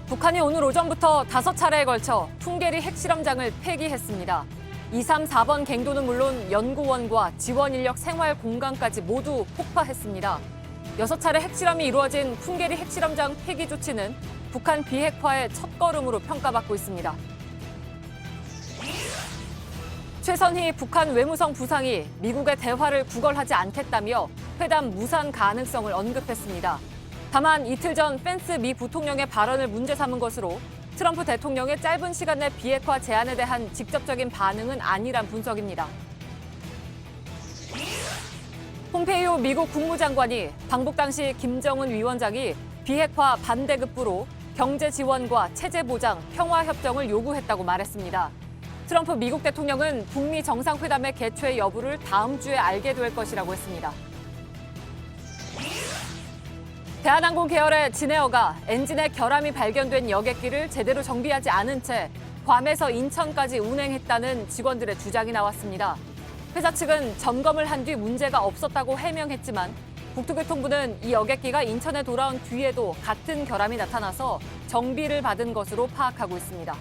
북한이 오늘 오전부터 5차례에 걸쳐 풍계리 핵실험장을 폐기했습니다. 2, 3, 4번 갱도는 물론 연구원과 지원 인력 생활 공간까지 모두 폭파했습니다. 6차례 핵실험이 이루어진 풍계리 핵실험장 폐기 조치는 북한 비핵화의 첫걸음으로 평가받고 있습니다. 최선희 북한 외무성 부상이 미국의 대화를 구걸하지 않겠다며 회담 무산 가능성을 언급했습니다. 다만 이틀 전 펜스 미 부통령의 발언을 문제 삼은 것으로 트럼프 대통령의 짧은 시간 내 비핵화 제안에 대한 직접적인 반응은 아니란 분석입니다. 폼페이오 미국 국무장관이 방북 당시 김정은 위원장이 비핵화 반대급부로 경제 지원과 체제 보장, 평화 협정을 요구했다고 말했습니다. 트럼프 미국 대통령은 북미 정상회담의 개최 여부를 다음 주에 알게 될 것이라고 했습니다. 대한항공 계열의 진에어가 엔진에 결함이 발견된 여객기를 제대로 정비하지 않은 채 괌에서 인천까지 운행했다는 직원들의 주장이 나왔습니다. 회사 측은 점검을 한 뒤 문제가 없었다고 해명했지만 국토교통부는 이 여객기가 인천에 돌아온 뒤에도 같은 결함이 나타나서 정비를 받은 것으로 파악하고 있습니다.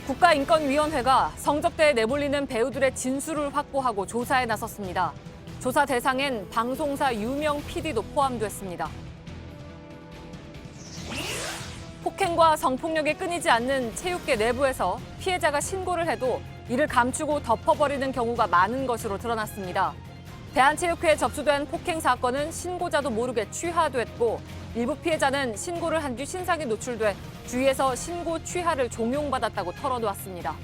국가인권위원회가 성접대에 내몰리는 배우들의 진술을 확보하고 조사에 나섰습니다. 조사 대상엔 방송사 유명 PD도 포함됐습니다. 폭행과 성폭력이 끊이지 않는 체육계 내부에서 피해자가 신고를 해도 이를 감추고 덮어버리는 경우가 많은 것으로 드러났습니다. 대한체육회에 접수된 폭행 사건은 신고자도 모르게 취하됐고 일부 피해자는 신고를 한 뒤 신상이 노출돼 주위에서 신고 취하를 종용받았다고 털어놓았습니다.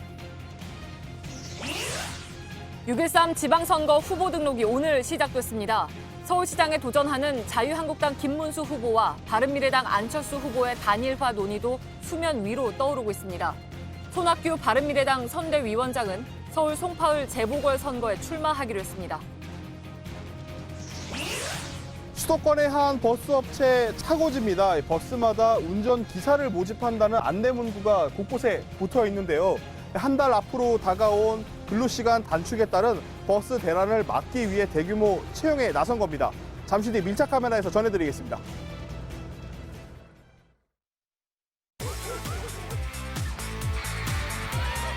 6.13 지방선거 후보 등록이 오늘 시작됐습니다. 서울시장에 도전하는 자유한국당 김문수 후보와 바른미래당 안철수 후보의 단일화 논의도 수면 위로 떠오르고 있습니다. 손학규 바른미래당 선대위원장은 서울 송파울 재보궐선거에 출마하기로 했습니다. 수도권의 한 버스업체 차고지입니다. 버스마다 운전기사를 모집한다는 안내문구가 곳곳에 붙어 있는데요. 한 달 앞으로 다가온 근로시간 단축에 따른 버스 대란을 막기 위해 대규모 채용에 나선 겁니다. 잠시 뒤 밀착 카메라에서 전해드리겠습니다.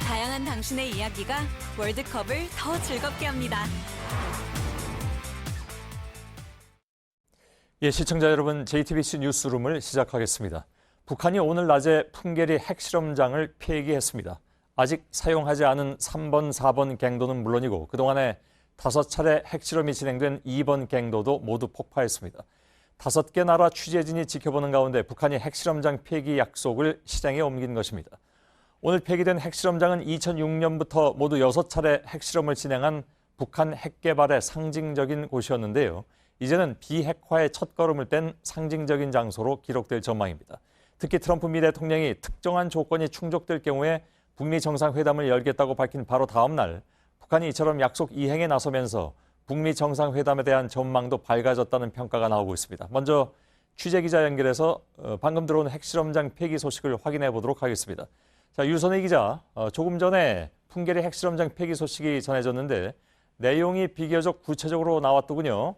다양한 당신의 이야기가 월드컵을 더 즐겁게 합니다. 예, 시청자 여러분, JTBC 뉴스룸을 시작하겠습니다. 북한이 오늘 낮에 풍계리 핵실험장을 폐기했습니다. 아직 사용하지 않은 3번, 4번 갱도는 물론이고 그동안에 5차례 핵실험이 진행된 2번 갱도도 모두 폭파했습니다. 5개 나라 취재진이 지켜보는 가운데 북한이 핵실험장 폐기 약속을 실행에 옮긴 것입니다. 오늘 폐기된 핵실험장은 2006년부터 모두 6차례 핵실험을 진행한 북한 핵개발의 상징적인 곳이었는데요. 이제는 비핵화의 첫걸음을 뗀 상징적인 장소로 기록될 전망입니다. 특히 트럼프 미 대통령이 특정한 조건이 충족될 경우에 북미 정상회담을 열겠다고 밝힌 바로 다음 날 북한이 이처럼 약속 이행에 나서면서 북미 정상회담에 대한 전망도 밝아졌다는 평가가 나오고 있습니다. 먼저 취재기자 연결해서 방금 들어온 핵실험장 폐기 소식을 확인해 보도록 하겠습니다. 자, 유선희 기자, 조금 전에 풍계리 핵실험장 폐기 소식이 전해졌는데 내용이 비교적 구체적으로 나왔더군요.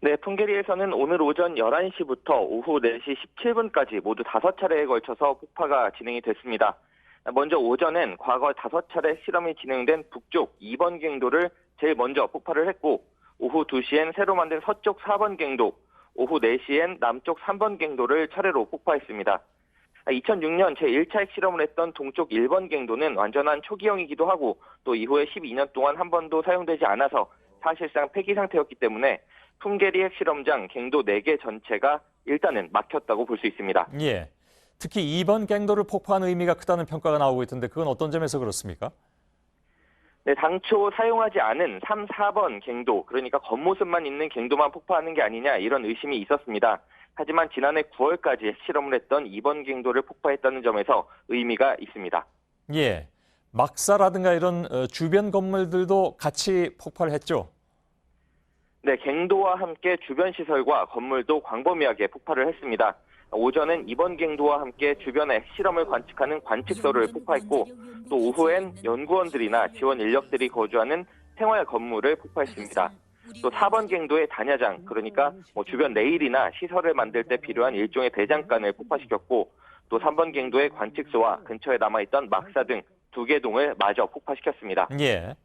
네, 풍계리에서는 오늘 오전 11시부터 오후 4시 17분까지 모두 5차례에 걸쳐서 폭파가 진행이 됐습니다. 먼저 오전엔 과거 5차례 실험이 진행된 북쪽 2번 갱도를 제일 먼저 폭파를 했고 오후 2시엔 새로 만든 서쪽 4번 갱도, 오후 4시엔 남쪽 3번 갱도를 차례로 폭파했습니다. 2006년 제1차 핵실험을 했던 동쪽 1번 갱도는 완전한 초기형이기도 하고 또 이후에 12년 동안 한 번도 사용되지 않아서 사실상 폐기 상태였기 때문에 풍계리 핵실험장 갱도 4개 전체가 일단은 막혔다고 볼 수 있습니다. 예. 특히 2번 갱도를 폭파한 의미가 크다는 평가가 나오고 있던데 그건 어떤 점에서 그렇습니까? 네, 당초 사용하지 않은 3, 4번 갱도, 그러니까 겉모습만 있는 갱도만 폭파하는 게 아니냐 이런 의심이 있었습니다. 하지만 지난해 9월까지 핵실험을 했던 2번 갱도를 폭파했다는 점에서 의미가 있습니다. 예. 막사라든가 이런 주변 건물들도 같이 폭발을 했죠? 네, 갱도와 함께 주변 시설과 건물도 광범위하게 폭발을 했습니다. 오전엔 2번 갱도와 함께 주변의 핵실험을 관측하는 관측소를 폭파했고 또 오후엔 연구원들이나 지원 인력들이 거주하는 생활 건물을 폭파했습니다. 또 4번 갱도의 단야장, 그러니까 주변 레일이나 시설을 만들 때 필요한 일종의 대장간을 폭파시켰고, 또 3번 갱도의 관측소와 근처에 남아있던 막사 등 2개 동을 마저 폭파시켰습니다. 예.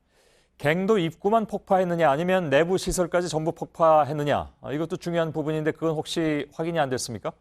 갱도 입구만 폭파했느냐 아니면 내부 시설까지 전부 폭파했느냐, 이것도 중요한 부분인데 그건 혹시 확인이 안 됐습니까?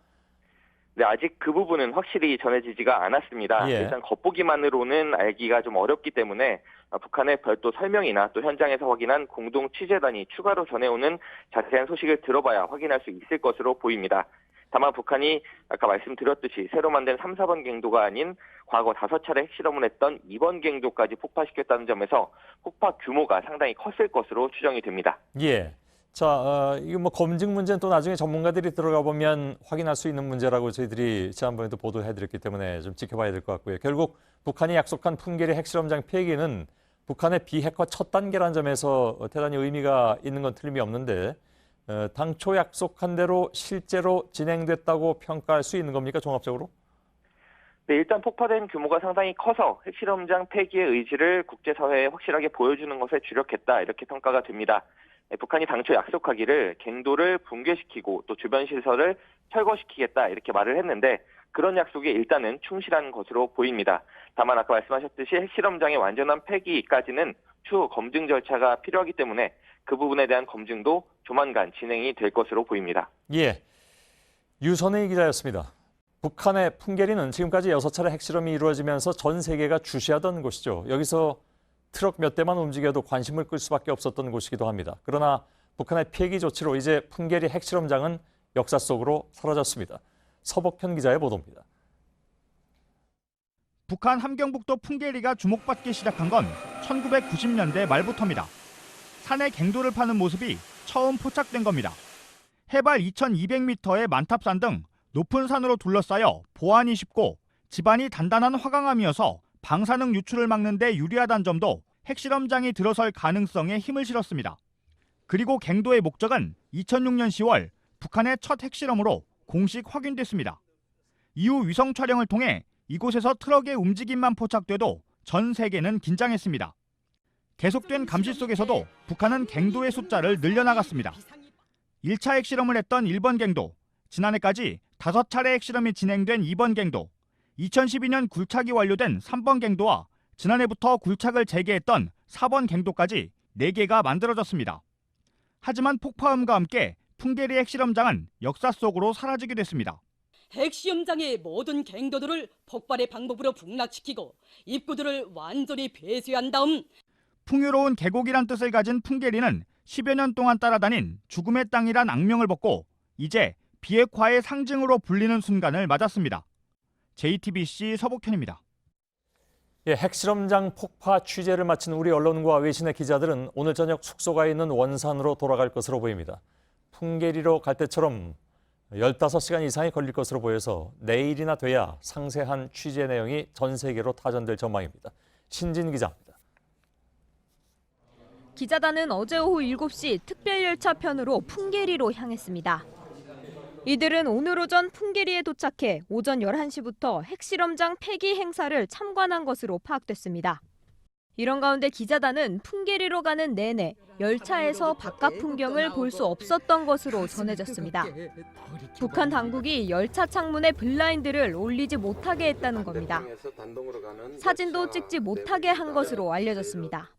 네, 아직 그 부분은 확실히 전해지지가 않았습니다. 예. 일단 겉보기만으로는 알기가 좀 어렵기 때문에 북한의 별도 설명이나 또 현장에서 확인한 공동 취재단이 추가로 전해오는 자세한 소식을 들어봐야 확인할 수 있을 것으로 보입니다. 다만 북한이 아까 말씀드렸듯이 새로 만든 3, 4번 갱도가 아닌 과거 5차례 핵실험을 했던 2번 갱도까지 폭파시켰다는 점에서 폭파 규모가 상당히 컸을 것으로 추정이 됩니다. 예. 자, 이거 뭐 검증 문제는 또 나중에 전문가들이 들어가 보면 확인할 수 있는 문제라고 저희들이 지난번에도 보도해드렸기 때문에 좀 지켜봐야 될 것 같고요. 결국 북한이 약속한 풍계리 핵실험장 폐기는 북한의 비핵화 첫 단계라는 점에서 대단히 의미가 있는 건 틀림이 없는데, 당초 약속한 대로 실제로 진행됐다고 평가할 수 있는 겁니까, 종합적으로? 네, 일단 폭파된 규모가 상당히 커서 핵실험장 폐기의 의지를 국제사회에 확실하게 보여주는 것에 주력했다, 이렇게 평가가 됩니다. 북한이 당초 약속하기를 갱도를 붕괴시키고 또 주변 시설을 철거시키겠다, 이렇게 말을 했는데 그런 약속에 일단은 충실한 것으로 보입니다. 다만 아까 말씀하셨듯이 핵실험장의 완전한 폐기까지는 추후 검증 절차가 필요하기 때문에 그 부분에 대한 검증도 조만간 진행이 될 것으로 보입니다. 예, 유선의 기자였습니다. 북한의 풍계리는 지금까지 6차례 핵실험이 이루어지면서 전 세계가 주시하던 곳이죠. 여기서 트럭 몇 대만 움직여도 관심을 끌 수밖에 없었던 곳이기도 합니다. 그러나 북한의 폐기 조치로 이제 풍계리 핵실험장은 역사 속으로 사라졌습니다. 서복현 기자의 보도입니다. 북한 함경북도 풍계리가 주목받기 시작한 건 1990년대 말부터입니다. 산에 갱도를 파는 모습이 처음 포착된 겁니다. 해발 2200m의 만탑산 등 높은 산으로 둘러싸여 보안이 쉽고 지반이 단단한 화강암이어서 방사능 유출을 막는 데 유리하다는 점도 핵실험장이 들어설 가능성에 힘을 실었습니다. 그리고 갱도의 목적은 2006년 10월 북한의 첫 핵실험으로 공식 확인됐습니다. 이후 위성 촬영을 통해 이곳에서 트럭의 움직임만 포착돼도 전 세계는 긴장했습니다. 계속된 감시 속에서도 북한은 갱도의 숫자를 늘려나갔습니다. 1차 핵실험을 했던 1번 갱도, 지난해까지 5차례 핵실험이 진행된 2번 갱도, 2012년 굴착이 완료된 3번 갱도와 지난해부터 굴착을 재개했던 4번 갱도까지 4개가 만들어졌습니다. 하지만 폭파음과 함께 풍계리 핵실험장은 역사 속으로 사라지게 됐습니다. 핵시험장의 모든 갱도들을 폭발의 방법으로 북락시키고 입구들을 완전히 폐쇄한 다음 풍요로운 계곡이란 뜻을 가진 풍계리는 10여 년 동안 따라다닌 죽음의 땅이란 악명을 벗고 이제 비핵화의 상징으로 불리는 순간을 맞았습니다. JTBC 서복현입니다. 예, 핵실험장 폭파 취재를 마친 우리 언론과 외신의 기자들은 오늘 저녁 숙소가 있는 원산으로 돌아갈 것으로 보입니다. 풍계리로 갈 때처럼 15시간 이상이 걸릴 것으로 보여서 내일이나 돼야 상세한 취재 내용이 전 세계로 타전될 전망입니다. 신진 기자입니다. 기자단은 어제 오후 7시 특별열차 편으로 풍계리로 향했습니다. 이들은 오늘 오전 풍계리에 도착해 오전 11시부터 핵실험장 폐기 행사를 참관한 것으로 파악됐습니다. 이런 가운데 기자단은 풍계리로 가는 내내 열차에서 바깥 풍경을 볼 수 없었던 것으로 전해졌습니다. 북한 당국이 열차 창문에 블라인드를 올리지 못하게 했다는 겁니다. 사진도 찍지 못하게 한 것으로 알려졌습니다.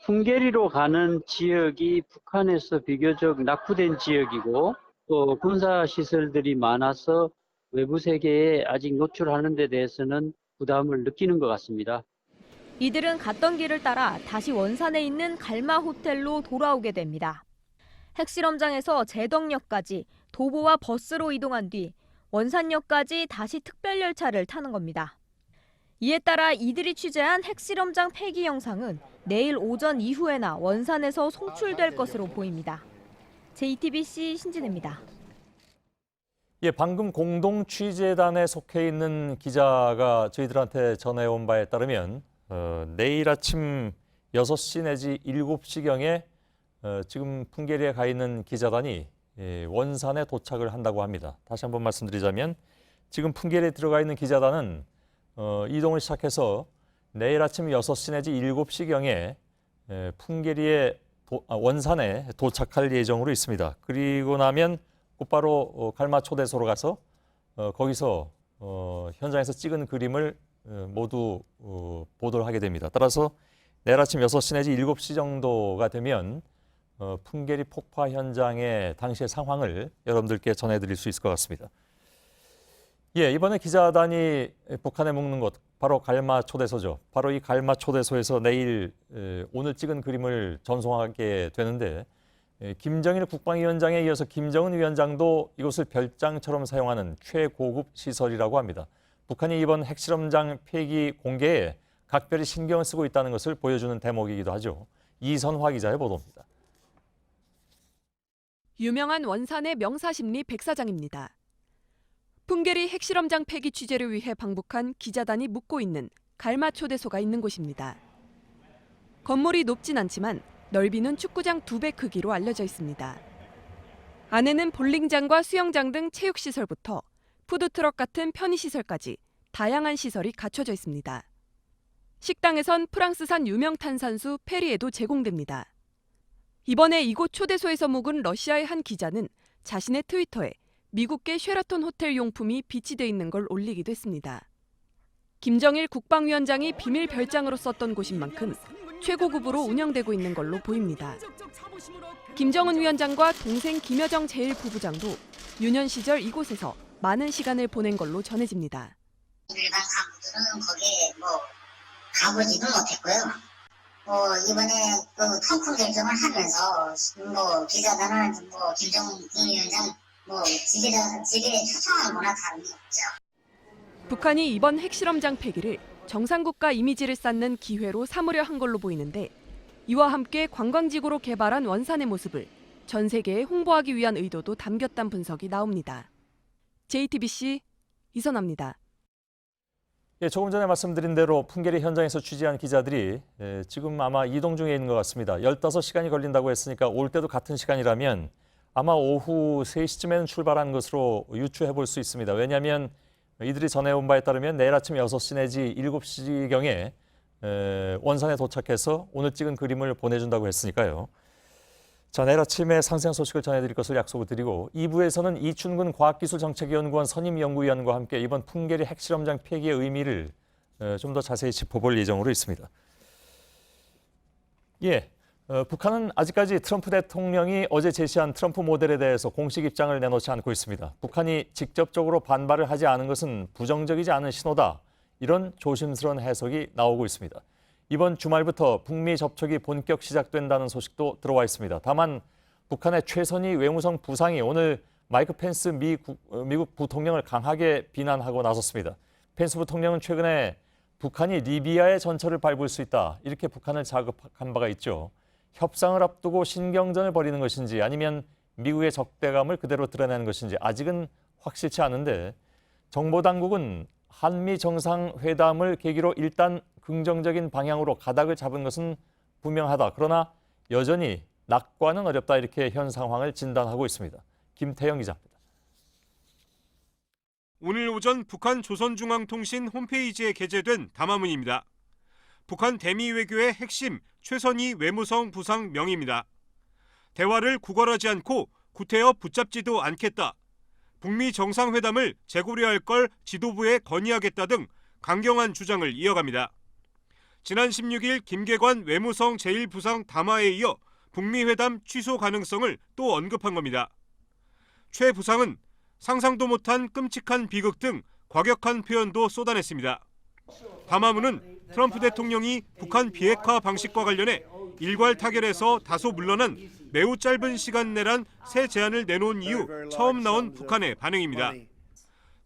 풍계리로 가는 지역이 북한에서 비교적 낙후된 지역이고 또 군사시설들이 많아서 외부 세계에 아직 노출하는 데 대해서는 부담을 느끼는 것 같습니다. 이들은 갔던 길을 따라 다시 원산에 있는 갈마 호텔로 돌아오게 됩니다. 핵실험장에서 제덕역까지 도보와 버스로 이동한 뒤 원산역까지 다시 특별열차를 타는 겁니다. 이에 따라 이들이 취재한 핵실험장 폐기 영상은 내일 오전 이후에나 원산에서 송출될 것으로 보입니다. JTBC 신진혜입니다. 예, 방금 공동 취재단에 속해 있는 기자가 저희들한테 전해온 바에 따르면 내일 아침 6시 내지 7시경에 지금 풍계리에 가 있는 기자단이 원산에 도착을 한다고 합니다. 다시 한번 말씀드리자면 지금 풍계리에 들어가 있는 기자단은 이동을 시작해서 내일 아침 6시 내지 7시경에 풍계리에 원산에 도착할 예정으로 있습니다. 그리고 나면 곧바로 갈마 초대소로 가서 거기서 현장에서 찍은 그림을 모두 보도를 하게 됩니다. 따라서 내일 아침 6시 내지 7시 정도가 되면 풍계리 폭파 현장의 당시의 상황을 여러분들께 전해드릴 수 있을 것 같습니다. 예, 이번에 기자단이 북한에 묵는 곳 바로 갈마 초대소죠. 바로 이 갈마 초대소에서 내일 오늘 찍은 그림을 전송하게 되는데 김정일 국방위원장에 이어서 김정은 위원장도 이곳을 별장처럼 사용하는 최고급 시설이라고 합니다. 북한이 이번 핵실험장 폐기 공개에 각별히 신경을 쓰고 있다는 것을 보여주는 대목이기도 하죠. 이선화 기자의 보도입니다. 유명한 원산의 명사심리 백사장입니다. 풍계리 핵실험장 폐기 취재를 위해 방북한 기자단이 묵고 있는 갈마 초대소가 있는 곳입니다. 건물이 높진 않지만 넓이는 축구장 2배 크기로 알려져 있습니다. 안에는 볼링장과 수영장 등 체육시설부터 푸드트럭 같은 편의시설까지 다양한 시설이 갖춰져 있습니다. 식당에선 프랑스산 유명 탄산수 페리에도 제공됩니다. 이번에 이곳 초대소에서 묵은 러시아의 한 기자는 자신의 트위터에 미국계 쉐라톤 호텔 용품이 비치돼 있는 걸 올리기도 했습니다. 김정일 국방위원장이 비밀 별장으로 썼던 곳인 만큼 최고급으로 운영되고 있는 걸로 보입니다. 김정은 위원장과 동생 김여정 제1부부장도 유년 시절 이곳에서 많은 시간을 보낸 걸로 전해집니다. 일반 간부들은 거기에 가보지도 못했고요. 이번에 통풍 결정을 하면서 기자단은 김정은 국방위원장 지리에 초청한 거나 다름이 없죠. 북한이 이번 핵실험장 폐기를 정상국가 이미지를 쌓는 기회로 삼으려 한 걸로 보이는데 이와 함께 관광지구로 개발한 원산의 모습을 전 세계에 홍보하기 위한 의도도 담겼다는 분석이 나옵니다. JTBC 이선아입니다. 예, 조금 전에 말씀드린 대로 풍계리 현장에서 취재한 기자들이 지금 아마 이동 중에 있는 것 같습니다. 15시간이 걸린다고 했으니까 올 때도 같은 시간이라면 아마 오후 3시쯤에는 출발한 것으로 유추해 볼 수 있습니다. 왜냐하면 이들이 전해온 바에 따르면 내일 아침 6시 내지 7시경에 원산에 도착해서 오늘 찍은 그림을 보내준다고 했으니까요. 자, 내일 아침에 상세한 소식을 전해드릴 것을 약속을 드리고 2부에서는 이춘근 과학기술정책연구원 선임연구위원과 함께 이번 풍계리 핵실험장 폐기의 의미를 좀 더 자세히 짚어볼 예정으로 있습니다. 예, 북한은 아직까지 트럼프 대통령이 어제 제시한 트럼프 모델에 대해서 공식 입장을 내놓지 않고 있습니다. 북한이 직접적으로 반발을 하지 않은 것은 부정적이지 않은 신호다. 이런 조심스러운 해석이 나오고 있습니다. 이번 주말부터 북미 접촉이 본격 시작된다는 소식도 들어와 있습니다. 다만 북한의 최선희 외무성 부상이 오늘 마이크 펜스 미국 부통령을 강하게 비난하고 나섰습니다. 펜스 부통령은 최근에 북한이 리비아의 전철을 밟을 수 있다. 이렇게 북한을 자극한 바가 있죠. 협상을 앞두고 신경전을 벌이는 것인지 아니면 미국의 적대감을 그대로 드러내는 것인지 아직은 확실치 않은데 정보당국은 한미 정상회담을 계기로 일단 긍정적인 방향으로 가닥을 잡은 것은 분명하다. 그러나 여전히 낙관은 어렵다. 이렇게 현 상황을 진단하고 있습니다. 김태영 기자입니다. 오늘 오전 북한 조선중앙통신 홈페이지에 게재된 담화문입니다. 북한 대미외교의 핵심 최선희 외무성 부상 명입니다. 대화를 구걸하지 않고 구태여 붙잡지도 않겠다. 북미 정상회담을 재고려할 걸 지도부에 건의하겠다 등 강경한 주장을 이어갑니다. 지난 16일 김계관 외무성 제1부상 담화에 이어 북미 회담 취소 가능성을 또 언급한 겁니다. 최 부상은 상상도 못한 끔찍한 비극 등 과격한 표현도 쏟아냈습니다. 담화문은 트럼프 대통령이 북한 비핵화 방식과 관련해 일괄 타결에서 다소 물러난 매우 짧은 시간 내란 새 제안을 내놓은 이후 처음 나온 북한의 반응입니다.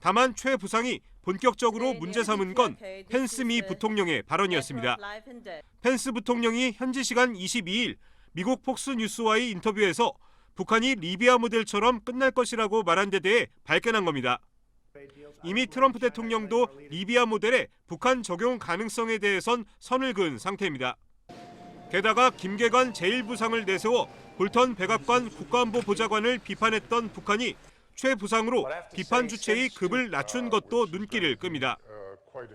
다만 최 부상이 본격적으로 문제 삼은 건 펜스 미 부통령의 발언이었습니다. 펜스 부통령이 현지 시간 22일 미국 폭스뉴스와의 인터뷰에서 북한이 리비아 모델처럼 끝날 것이라고 말한 데 대해 발끈한 겁니다. 이미 트럼프 대통령도 리비아 모델의 북한 적용 가능성에 대해선 선을 그은 상태입니다. 게다가 김계관 제1부상을 내세워 볼턴 백악관 국가안보보좌관을 비판했던 북한이 최 부상으로 비판 주체의 급을 낮춘 것도 눈길을 끕니다.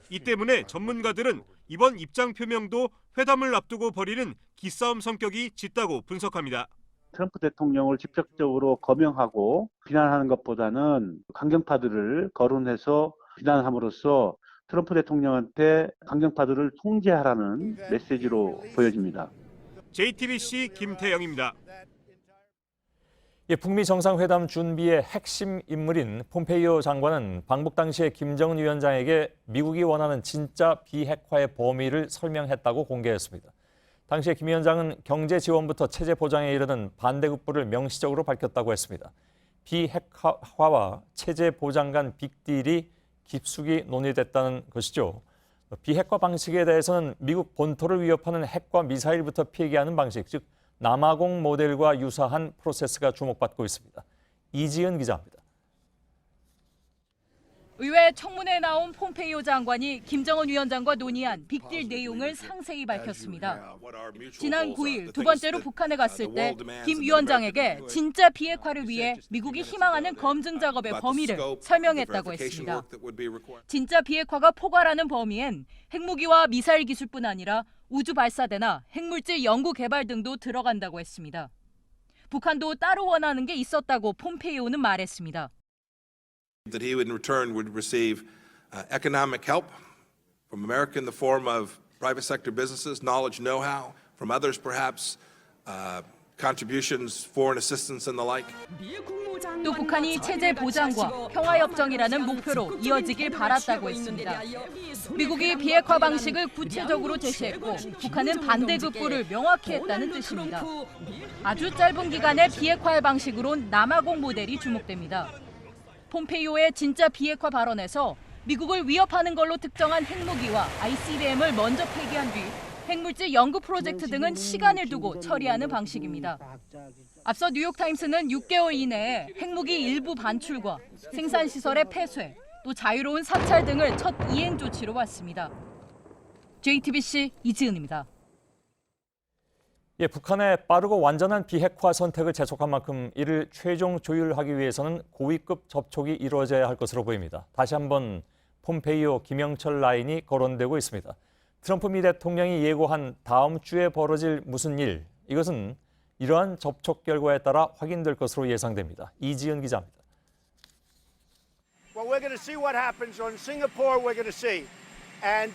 이 때문에 전문가들은 이번 입장 표명도 회담을 앞두고 벌이는 기싸움 성격이 짙다고 분석합니다. 트럼프 대통령을 직접적으로 거명하고 비난하는 것보다는 강경파들을 거론해서 비난함으로써 트럼프 대통령한테 강경파들을 통제하라는 메시지로 보여집니다. JTBC 김태영입니다. 북미 정상회담 준비의 핵심 인물인 폼페이오 장관은 방북 당시에 김정은 위원장에게 미국이 원하는 진짜 비핵화의 범위를 설명했다고 공개했습니다. 당시에 김 위원장은 경제 지원부터 체제 보장에 이르는 반대급부를 명시적으로 밝혔다고 했습니다. 비핵화와 체제 보장 간 빅딜이 깊숙이 논의됐다는 것이죠. 비핵화 방식에 대해서는 미국 본토를 위협하는 핵과 미사일부터 피하는 방식, 즉 남아공 모델과 유사한 프로세스가 주목받고 있습니다. 이지은 기자입니다. 의회 청문회에 나온 폼페이오 장관이 김정은 위원장과 논의한 빅딜 내용을 상세히 밝혔습니다. 지난 9일 두 번째로 북한에 갔을 때 김 위원장에게 진짜 비핵화를 위해 미국이 희망하는 검증 작업의 범위를 설명했다고 했습니다. 진짜 비핵화가 포괄하는 범위엔 핵무기와 미사일 기술뿐 아니라 우주 발사대나 핵물질 연구 개발 등도 들어간다고 했습니다. 북한도 따로 원하는 게 있었다고 폼페이오는 말했습니다. That he would in return would receive economic help from America in the form of private sector businesses, knowledge, know-how, from others perhaps, contributions, foreign assistance and the like. 또 북한이 체제 보장과 평화협정이라는 목표로 이어지길 바랐다고 했습니다. 미국이 비핵화 방식을 구체적으로 제시했고 북한은 반대급부를 명확히 했다는 뜻입니다. 아주 짧은 기간의 비핵화의 방식으론 남아공 모델이 주목됩니다. 폼페이오의 진짜 비핵화 발언에서 미국을 위협하는 걸로 특정한 핵무기와 ICBM을 먼저 폐기한 뒤 핵물질 연구 프로젝트 등은 시간을 두고 처리하는 방식입니다. 앞서 뉴욕타임스는 6개월 이내에 핵무기 일부 반출과 생산시설의 폐쇄, 또 자유로운 사찰 등을 첫 이행 조치로 왔습니다. JTBC 이지은입니다. 북한의 빠르고 완전한 비핵화 선택을 재촉한 만큼 이를 최종 조율하기 위해서는 고위급 접촉이 이루어져야 할 것으로 보입니다. 다시 한번 폼페이오 김영철 라인이 거론되고 있습니다. 트럼프 미 대통령이 예고한 다음 주에 벌어질 무슨 일, 이것은 이러한 접촉 결과에 따라 확인될 것으로 예상됩니다. 이지은 기자입니다. Well, we're going to see what happens on Singapore. We're going to see, and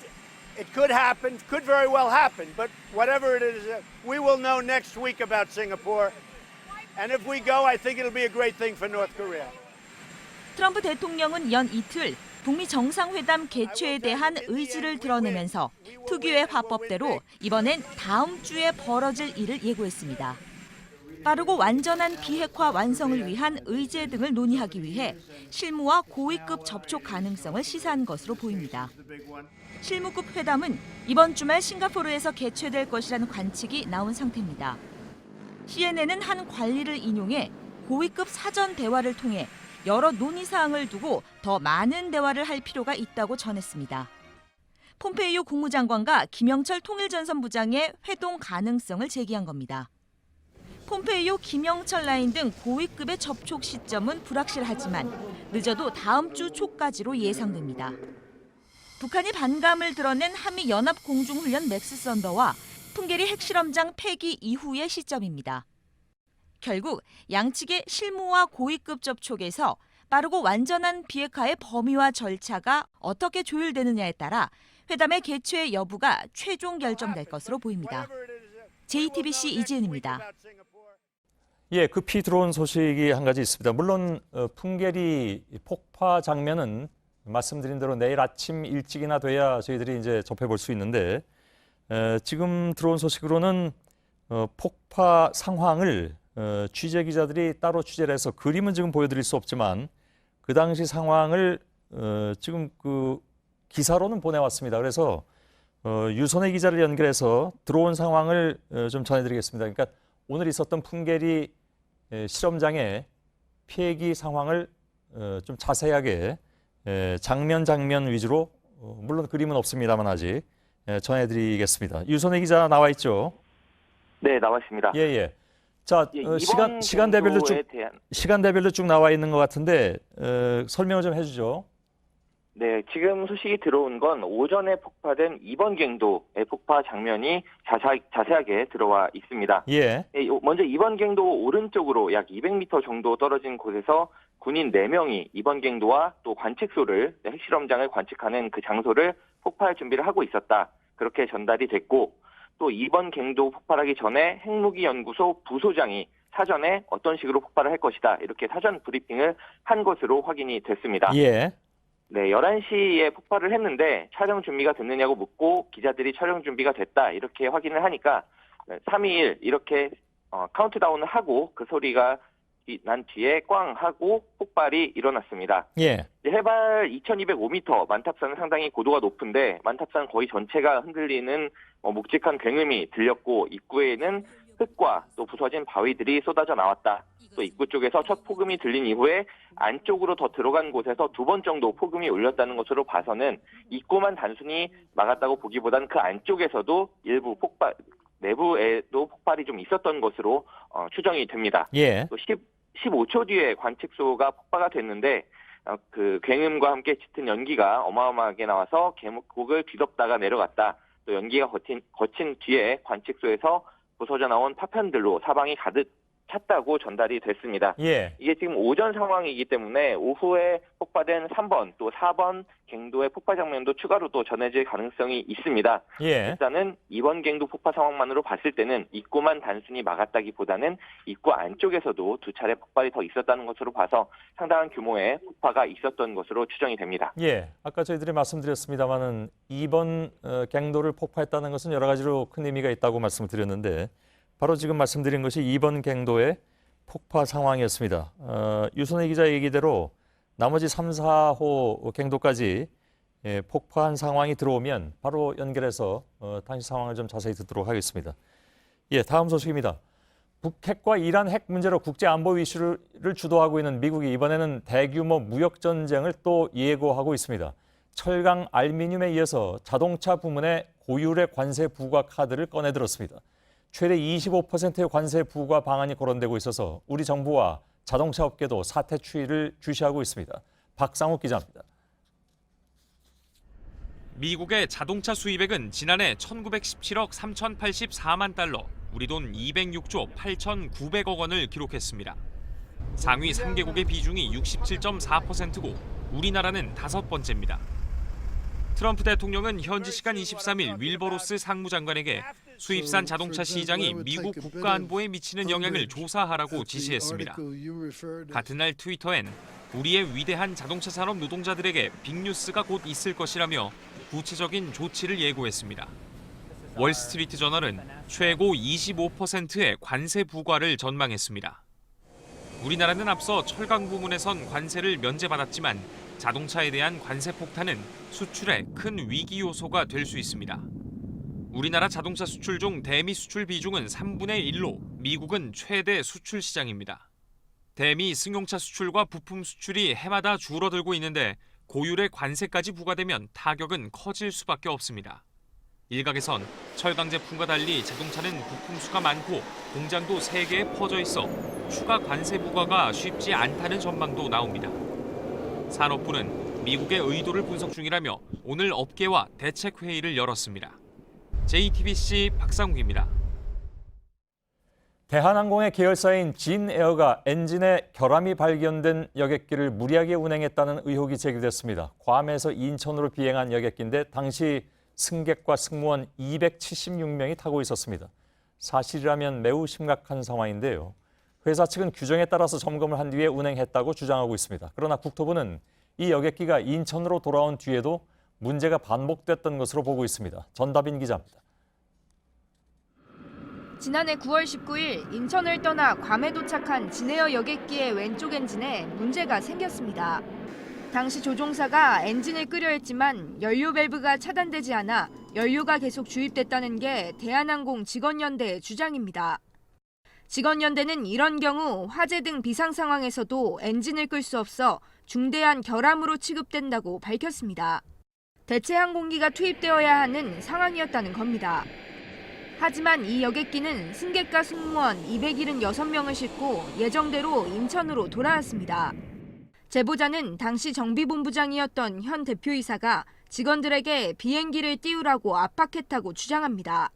it could happen, could very well happen. But whatever it is, we will know next week about Singapore. And if we go, I think it'll be a great thing for North Korea. 트럼프 대통령은 연 이틀 북미 정상회담 개최에 대한 의지를 드러내면서 특유의 화법대로 이번엔 다음 주에 벌어질 일을 예고했습니다. 빠르고 완전한 비핵화 완성을 위한 의제 등을 논의하기 위해 실무와 고위급 접촉 가능성을 시사한 것으로 보입니다. 실무급 회담은 이번 주말 싱가포르에서 개최될 것이라는 관측이 나온 상태입니다. CNN은 한 관리를 인용해 고위급 사전 대화를 통해 여러 논의 사항을 두고 더 많은 대화를 할 필요가 있다고 전했습니다. 폼페이오 국무장관과 김영철 통일전선부장의 회동 가능성을 제기한 겁니다. 폼페이오, 김영철 라인 등 고위급의 접촉 시점은 불확실하지만 늦어도 다음 주 초까지로 예상됩니다. 북한이 반감을 드러낸 한미 연합 공중훈련 맥스 썬더와 풍계리 핵실험장 폐기 이후의 시점입니다. 결국 양측의 실무와 고위급 접촉에서 빠르고 완전한 비핵화의 범위와 절차가 어떻게 조율되느냐에 따라 회담의 개최 여부가 최종 결정될 것으로 보입니다. JTBC 이지은입니다. 급히 들어온 소식이 한 가지 있습니다. 물론 풍계리 폭파 장면은 말씀드린 대로 내일 아침 일찍이나 돼야 저희들이 이제 접해볼 수 있는데 지금 들어온 소식으로는 폭파 상황을 취재 기자들이 따로 취재를 해서 그림은 지금 보여드릴 수 없지만 그 당시 상황을 지금 그 기사로는 보내왔습니다. 그래서 유선의 기자를 연결해서 들어온 상황을 좀 전해드리겠습니다. 그러니까 오늘 있었던 풍계리 실험장의 폐기 상황을 좀 자세하게 장면 위주로 물론 그림은 없습니다만 아직 전해드리겠습니다. 유선의 기자 나와 있죠? 네, 나와 있습니다. 자, 시간대별로 쭉 나와 있는 것 같은데 설명을 좀 해주죠. 네, 지금 소식이 들어온 건 오전에 폭파된 2번 갱도의 폭파 장면이 자세하게 들어와 있습니다. 예. 먼저 2번 갱도 오른쪽으로 약 200m 정도 떨어진 곳에서 군인 4명이 2번 갱도와 또 관측소를, 핵실험장을 관측하는 그 장소를 폭파할 준비를 하고 있었다. 그렇게 전달이 됐고, 또 2번 갱도 폭발하기 전에 핵무기연구소 부소장이 사전에 어떤 식으로 폭발을 할 것이다. 이렇게 사전 브리핑을 한 것으로 확인이 됐습니다. 예. 네, 11시에 폭발을 했는데 촬영 준비가 됐느냐고 묻고 기자들이 촬영 준비가 됐다. 이렇게 확인을 하니까 3, 2, 1 이렇게 카운트다운을 하고 그 소리가 난 뒤에 꽝 하고 폭발이 일어났습니다. 예. 해발 2205m, 만탑산은 상당히 고도가 높은데 만탑산 거의 전체가 흔들리는 묵직한 굉음이 들렸고 입구에는 흙과 또 부서진 바위들이 쏟아져 나왔다. 또 입구 쪽에서 첫 폭음이 들린 이후에 안쪽으로 더 들어간 곳에서 2번 정도 폭음이 울렸다는 것으로 봐서는 입구만 단순히 막았다고 보기보단 그 안쪽에서도 일부 내부에도 폭발이 좀 있었던 것으로 추정이 됩니다. 예. 또 15초 뒤에 관측소가 폭파가 됐는데 그 굉음과 함께 짙은 연기가 어마어마하게 나와서 계곡을 뒤덮다가 내려갔다. 또 연기가 거친 뒤에 관측소에서 부서져 나온 파편들로 사방이 가득 찼다고 전달이 됐습니다. 예. 이게 지금 오전 상황이기 때문에 오후에 폭파된 3번 또 4번 갱도의 폭파 장면도 추가로 또 전해질 가능성이 있습니다. 예. 일단은 이번 갱도 폭파 상황만으로 봤을 때는 입구만 단순히 막았다기보다는 입구 안쪽에서도 2차례 폭발이 더 있었다는 것으로 봐서 상당한 규모의 폭파가 있었던 것으로 추정이 됩니다. 예. 아까 저희들이 말씀드렸습니다마는 이번 갱도를 폭파했다는 것은 여러 가지로 큰 의미가 있다고 말씀을 드렸는데 바로 지금 말씀드린 것이 2번 갱도의 폭파 상황이었습니다. 유선희 기자 얘기대로 나머지 3, 4호 갱도까지 폭파한 상황이 들어오면 바로 연결해서 당시 상황을 좀 자세히 듣도록 하겠습니다. 예, 다음 소식입니다. 북핵과 이란 핵 문제로 국제안보 이슈를 주도하고 있는 미국이 이번에는 대규모 무역 전쟁을 또 예고하고 있습니다. 철강, 알루미늄에 이어서 자동차 부문에 고율의 관세 부과 카드를 꺼내들었습니다. 최대 25%의 관세 부과 방안이 거론되고 있어서 우리 정부와 자동차 업계도 사태 추이를 주시하고 있습니다. 박상욱 기자입니다. 미국의 자동차 수입액은 지난해 1917억 3084만 달러, 우리 돈 206조 8900억 원을 기록했습니다. 상위 3개국의 비중이 67.4%고 우리나라는 5번째입니다. 트럼프 대통령은 현지 시간 23일 윌버로스 상무장관에게 수입산 자동차 시장이 미국 국가 안보에 미치는 영향을 조사하라고 지시했습니다. 같은 날 트위터엔 우리의 위대한 자동차 산업 노동자들에게 빅뉴스가 곧 있을 것이라며 구체적인 조치를 예고했습니다. 월스트리트 저널은 최고 25%의 관세 부과를 전망했습니다. 우리나라는 앞서 철강 부문에선 관세를 면제받았지만 자동차에 대한 관세 폭탄은 수출의 큰 위기 요소가 될 수 있습니다. 우리나라 자동차 수출 중 대미 수출 비중은 3분의 1로 미국은 최대 수출 시장입니다. 대미 승용차 수출과 부품 수출이 해마다 줄어들고 있는데 고율의 관세까지 부과되면 타격은 커질 수밖에 없습니다. 일각에선 철강 제품과 달리 자동차는 부품 수가 많고 공장도 3개에 퍼져 있어 추가 관세 부과가 쉽지 않다는 전망도 나옵니다. 산업부는 미국의 의도를 분석 중이라며 오늘 업계와 대책 회의를 열었습니다. JTBC 박상욱입니다. 대한항공의 계열사인 진에어가 엔진에 결함이 발견된 여객기를 무리하게 운행했다는 의혹이 제기됐습니다. 괌에서 인천으로 비행한 여객기인데 당시 승객과 승무원 276명이 타고 있었습니다. 사실이라면 매우 심각한 상황인데요. 회사 측은 규정에 따라서 점검을 한 뒤에 운행했다고 주장하고 있습니다. 그러나 국토부는 이 여객기가 인천으로 돌아온 뒤에도 문제가 반복됐던 것으로 보고 있습니다. 전다빈 기자입니다. 지난해 9월 19일 인천을 떠나 괌에 도착한 진에어 여객기의 왼쪽 엔진에 문제가 생겼습니다. 당시 조종사가 엔진을 끄려 했지만 연료 밸브가 차단되지 않아 연료가 계속 주입됐다는 게 대한항공 직원연대의 주장입니다. 직원연대는 이런 경우 화재 등 비상 상황에서도 엔진을 끌 수 없어 중대한 결함으로 취급된다고 밝혔습니다. 대체 항공기가 투입되어야 하는 상황이었다는 겁니다. 하지만 이 여객기는 승객과 승무원 276명을 싣고 예정대로 인천으로 돌아왔습니다. 제보자는 당시 정비본부장이었던 현 대표이사가 직원들에게 비행기를 띄우라고 압박했다고 주장합니다.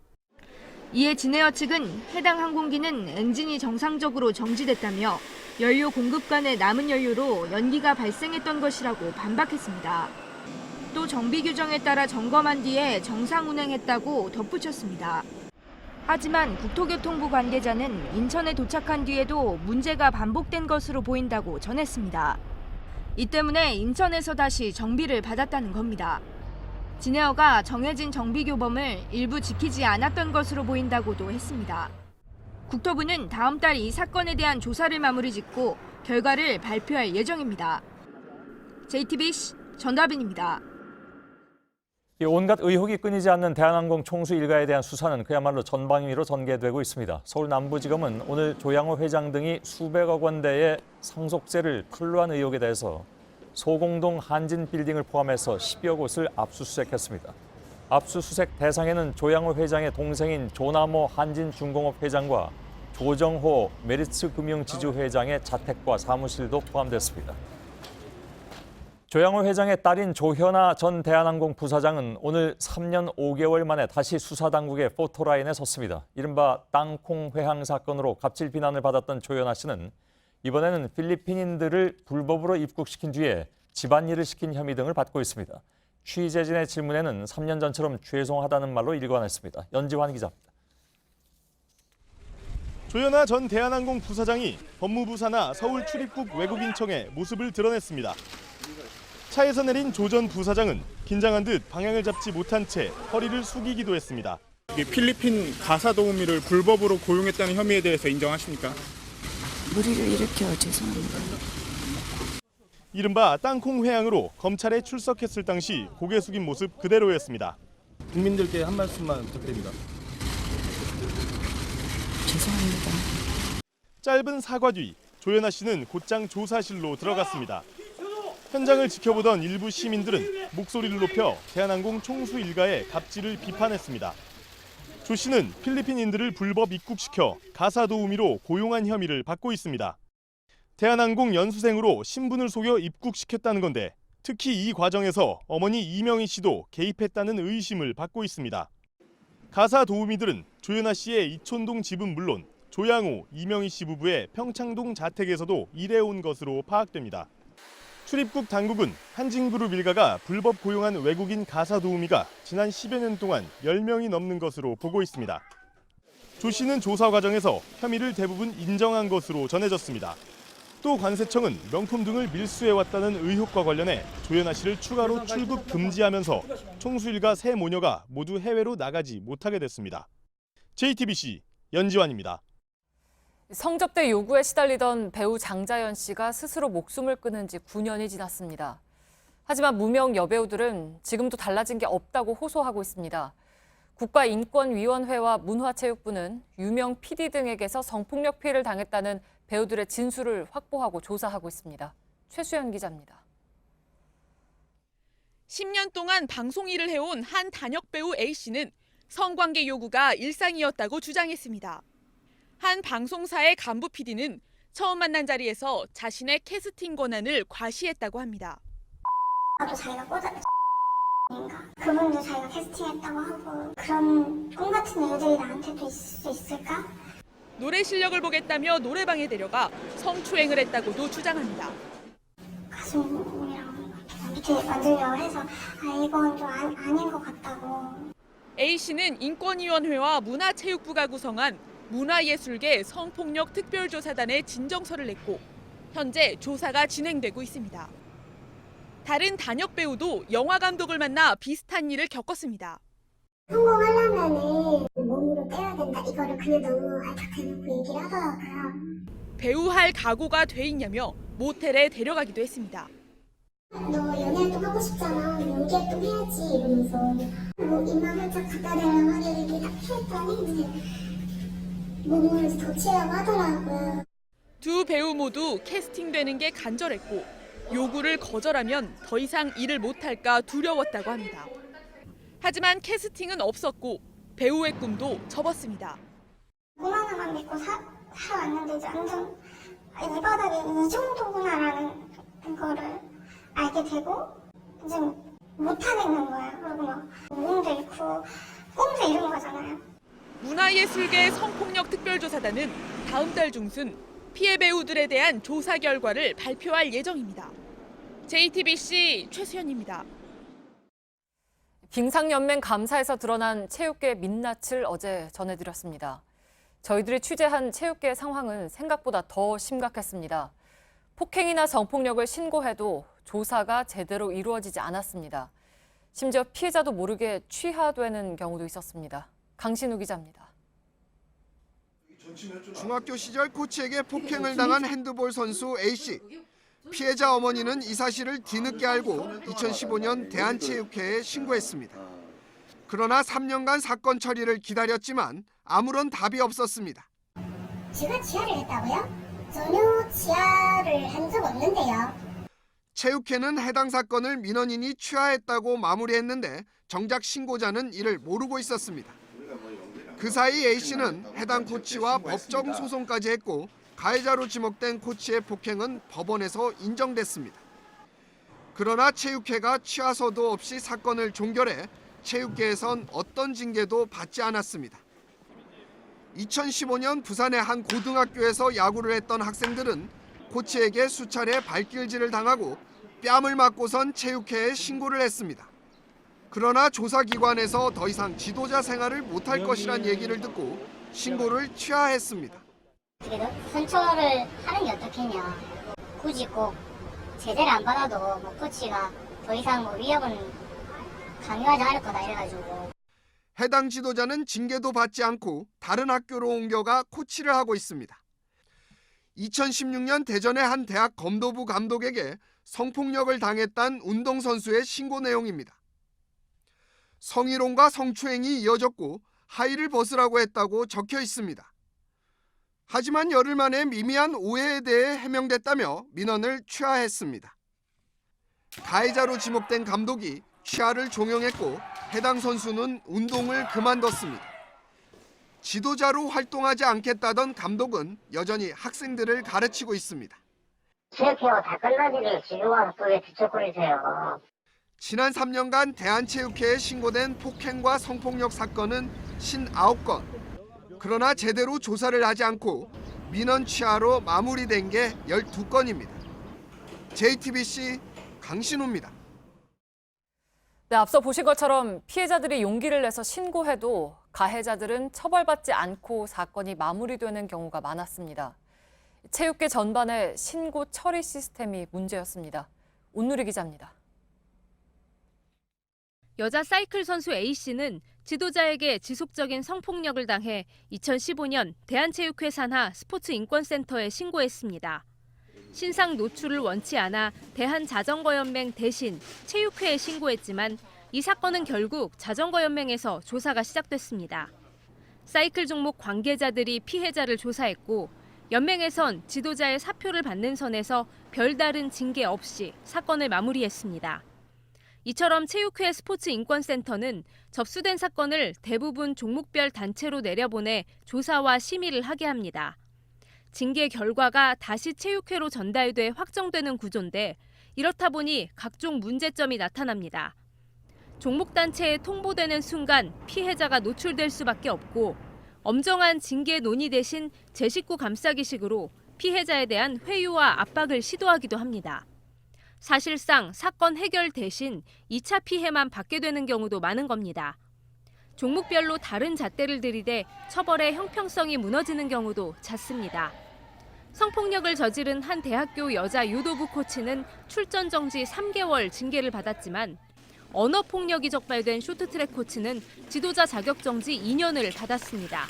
이에 진에어 측은 해당 항공기는 엔진이 정상적으로 정지됐다며 연료 공급 간의 남은 연료로 연기가 발생했던 것이라고 반박했습니다. 또 정비 규정에 따라 점검한 뒤에 정상 운행했다고 덧붙였습니다. 하지만 국토교통부 관계자는 인천에 도착한 뒤에도 문제가 반복된 것으로 보인다고 전했습니다. 이 때문에 인천에서 다시 정비를 받았다는 겁니다. 진에어가 정해진 정비 교범을 일부 지키지 않았던 것으로 보인다고도 했습니다. 국토부는 다음 달 이 사건에 대한 조사를 마무리 짓고 결과를 발표할 예정입니다. JTBC 전다빈입니다. 온갖 의혹이 끊이지 않는 대한항공 총수 일가에 대한 수사는 그야말로 전방위로 전개되고 있습니다. 서울 남부지검은 오늘 조양호 회장 등이 수백억 원대의 상속세를 탈루한 의혹에 대해서 소공동 한진빌딩을 포함해서 10여 곳을 압수수색했습니다. 압수수색 대상에는 조양호 회장의 동생인 조남호 한진중공업 회장과 조정호 메리츠금융지주 회장의 자택과 사무실도 포함됐습니다. 조양호 회장의 딸인 조현아 전 대한항공 부사장은 오늘 3년 5개월 만에 다시 수사당국의 포토라인에 섰습니다. 이른바 땅콩 회항 사건으로 갑질 비난을 받았던 조현아 씨는 이번에는 필리핀인들을 불법으로 입국시킨 뒤에 집안일을 시킨 혐의 등을 받고 있습니다. 취재진의 질문에는 3년 전처럼 죄송하다는 말로 일관했습니다. 연지환 기자입니다. 조현아 전 대한항공 부사장이 법무부 산하 서울 출입국 외국인청에 모습을 드러냈습니다. 차에서 내린 조 전 부사장은 긴장한 듯 방향을 잡지 못한 채 허리를 숙이기도 했습니다. 필리핀 가사 도우미를 불법으로 고용했다는 혐의에 대해서 인정하십니까? 무리를 일으켜 죄송합니다. 이른바 땅콩 회항으로 검찰에 출석했을 당시 고개 숙인 모습 그대로였습니다. 국민들께 한 말씀만 부탁드립니다. 죄송합니다. 짧은 사과 뒤 조현아 씨는 곧장 조사실로 들어갔습니다. 현장을 지켜보던 일부 시민들은 목소리를 높여 대한항공 총수 일가의 갑질을 비판했습니다. 조 씨는 필리핀인들을 불법 입국시켜 가사 도우미로 고용한 혐의를 받고 있습니다. 대한항공 연수생으로 신분을 속여 입국시켰다는 건데 특히 이 과정에서 어머니 이명희 씨도 개입했다는 의심을 받고 있습니다. 가사 도우미들은 조현아 씨의 이촌동 집은 물론 조양호, 이명희 씨 부부의 평창동 자택에서도 일해온 것으로 파악됩니다. 출입국 당국은 한진그룹 일가가 불법 고용한 외국인 가사 도우미가 지난 10여 년 동안 10명이 넘는 것으로 보고 있습니다. 조 씨는 조사 과정에서 혐의를 대부분 인정한 것으로 전해졌습니다. 또 관세청은 명품 등을 밀수해왔다는 의혹과 관련해 조현아 씨를 추가로 출국 금지하면서 총수 일가 세 모녀가 모두 해외로 나가지 못하게 됐습니다. JTBC 연지환입니다. 성접대 요구에 시달리던 배우 장자연 씨가 스스로 목숨을 끊은 지 9년이 지났습니다. 하지만 무명 여배우들은 지금도 달라진 게 없다고 호소하고 있습니다. 국가인권위원회와 문화체육부는 유명 PD 등에게서 성폭력 피해를 당했다는 배우들의 진술을 확보하고 조사하고 있습니다. 최수연 기자입니다. 10년 동안 방송 일을 해온 한 단역 배우 A씨는 성관계 요구가 일상이었다고 주장했습니다. 한 방송사의 간부 PD는 처음 만난 자리에서 자신의 캐스팅 권한을 과시했다고 합니다. 나도 자기가 꽂아서 그분도 자기가 캐스팅했다고 하고 그런 꿈 같은 애들이 나한테도 있을 수 있을까? 노래 실력을 보겠다며 노래방에 데려가 성추행을 했다고도 주장합니다. 가슴이랑 밑에 만들려고 해서 이건 좀 아닌 것 같다고. A씨는 인권위원회와 문화체육부가 구성한 문화예술계 성폭력 특별조사단에 진정서를 냈고 현재 조사가 진행되고 있습니다. 다른 단역 배우도 영화 감독을 만나 비슷한 일을 겪었습니다. 성공하려면은 몸으로 떼야 된다. 이거를 그녀도 딱 대놓고 얘기를 하더라고요. 배우할 각오가 돼 있냐며 모텔에 데려가기도 했습니다. 너 연애 활동 하고 싶잖아. 연기 활동 해야지 이러면서 뭐 입만 살짝 갖다 대려고 하길래 이렇게 딱 피했더니 이제 몸을 더 치라고 하더라고요. 두 배우 모두 캐스팅되는 게 간절했고 요구를 거절하면 더 이상 일을 못할까 두려웠다고 합니다. 하지만 캐스팅은 없었고 배우의 꿈도 접었습니다. 5만 원만 믿고 살아왔는데 이제 완전 이 바닥에 이 정도구나라는 그거를 알게 되고 좀 못하겠는 거예요. 그리고 막 몸도 잃고 꿈도 잃은 거잖아요. 문화예술계 성폭력 특별조사단은 다음 달 중순 피해 배우들에 대한 조사 결과를 발표할 예정입니다. JTBC 최수연입니다. 빙상연맹 감사에서 드러난 체육계 민낯을 어제 전해드렸습니다. 저희들이 취재한 체육계 상황은 생각보다 더 심각했습니다. 폭행이나 성폭력을 신고해도 조사가 제대로 이루어지지 않았습니다. 심지어 피해자도 모르게 취하되는 경우도 있었습니다. 강신우 기자입니다. 중학교 시절 코치에게 폭행을 당한 핸드볼 선수 A씨. 피해자 어머니는 이 사실을 뒤늦게 알고 2015년 대한체육회에 신고했습니다. 그러나 3년간 사건 처리를 기다렸지만 아무런 답이 없었습니다. 제가 지하를 했다고요? 전혀 지하를 한 적 없는데요. 체육회는 해당 사건을 민원인이 취하했다고 마무리했는데 정작 신고자는 이를 모르고 있었습니다. 그 사이 A씨는 해당 코치와 법정 소송까지 했고 가해자로 지목된 코치의 폭행은 법원에서 인정됐습니다. 그러나 체육회가 취하서도 없이 사건을 종결해 체육계에선 어떤 징계도 받지 않았습니다. 2015년 부산의 한 고등학교에서 야구를 했던 학생들은 코치에게 수차례 발길질을 당하고 뺨을 맞고선 체육회에 신고를 했습니다. 그러나 조사기관에서 더 이상 지도자 생활을 못할 것이란 얘기를 듣고 신고를 취하했습니다. 선처를 하는 게 어떻겠냐. 굳이 꼭 제재를 안 받아도 코치가 더 이상 위협은 강요하지 않을 거다 이래가지고. 해당 지도자는 징계도 받지 않고 다른 학교로 옮겨가 코치를 하고 있습니다. 2016년 대전의 한 대학 검도부 감독에게 성폭력을 당했다는 운동선수의 신고 내용입니다. 성희롱과 성추행이 이어졌고 하의를 벗으라고 했다고 적혀 있습니다. 하지만 열흘 만에 미미한 오해에 대해 해명됐다며 민원을 취하했습니다. 가해자로 지목된 감독이 취하를 종용했고 해당 선수는 운동을 그만뒀습니다. 지도자로 활동하지 않겠다던 감독은 여전히 학생들을 가르치고 있습니다. 체육회가 다 끝나지니 지금 와서 또 왜 뒤척거리세요? 지난 3년간 대한체육회에 신고된 폭행과 성폭력 사건은 59건. 그러나 제대로 조사를 하지 않고 민원 취하로 마무리된 게 12건입니다. JTBC 강신우입니다. 네, 앞서 보신 것처럼 피해자들이 용기를 내서 신고해도 가해자들은 처벌받지 않고 사건이 마무리되는 경우가 많았습니다. 체육계 전반의 신고 처리 시스템이 문제였습니다. 온누리 기자입니다. 여자 사이클 선수 A씨는 지도자에게 지속적인 성폭력을 당해 2015년 대한체육회 산하 스포츠인권센터에 신고했습니다. 신상 노출을 원치 않아 대한자전거연맹 대신 체육회에 신고했지만 이 사건은 결국 자전거연맹에서 조사가 시작됐습니다. 사이클 종목 관계자들이 피해자를 조사했고 연맹에선 지도자의 사표를 받는 선에서 별다른 징계 없이 사건을 마무리했습니다. 이처럼 체육회 스포츠인권센터는 접수된 사건을 대부분 종목별 단체로 내려보내 조사와 심의를 하게 합니다. 징계 결과가 다시 체육회로 전달돼 확정되는 구조인데 이렇다 보니 각종 문제점이 나타납니다. 종목단체에 통보되는 순간 피해자가 노출될 수밖에 없고 엄정한 징계 논의 대신 제 식구 감싸기식으로 피해자에 대한 회유와 압박을 시도하기도 합니다. 사실상 사건 해결 대신 2차 피해만 받게 되는 경우도 많은 겁니다. 종목별로 다른 잣대를 들이대 처벌의 형평성이 무너지는 경우도 잦습니다. 성폭력을 저지른 한 대학교 여자 유도부 코치는 출전 정지 3개월 징계를 받았지만 언어폭력이 적발된 쇼트트랙 코치는 지도자 자격 정지 2년을 받았습니다.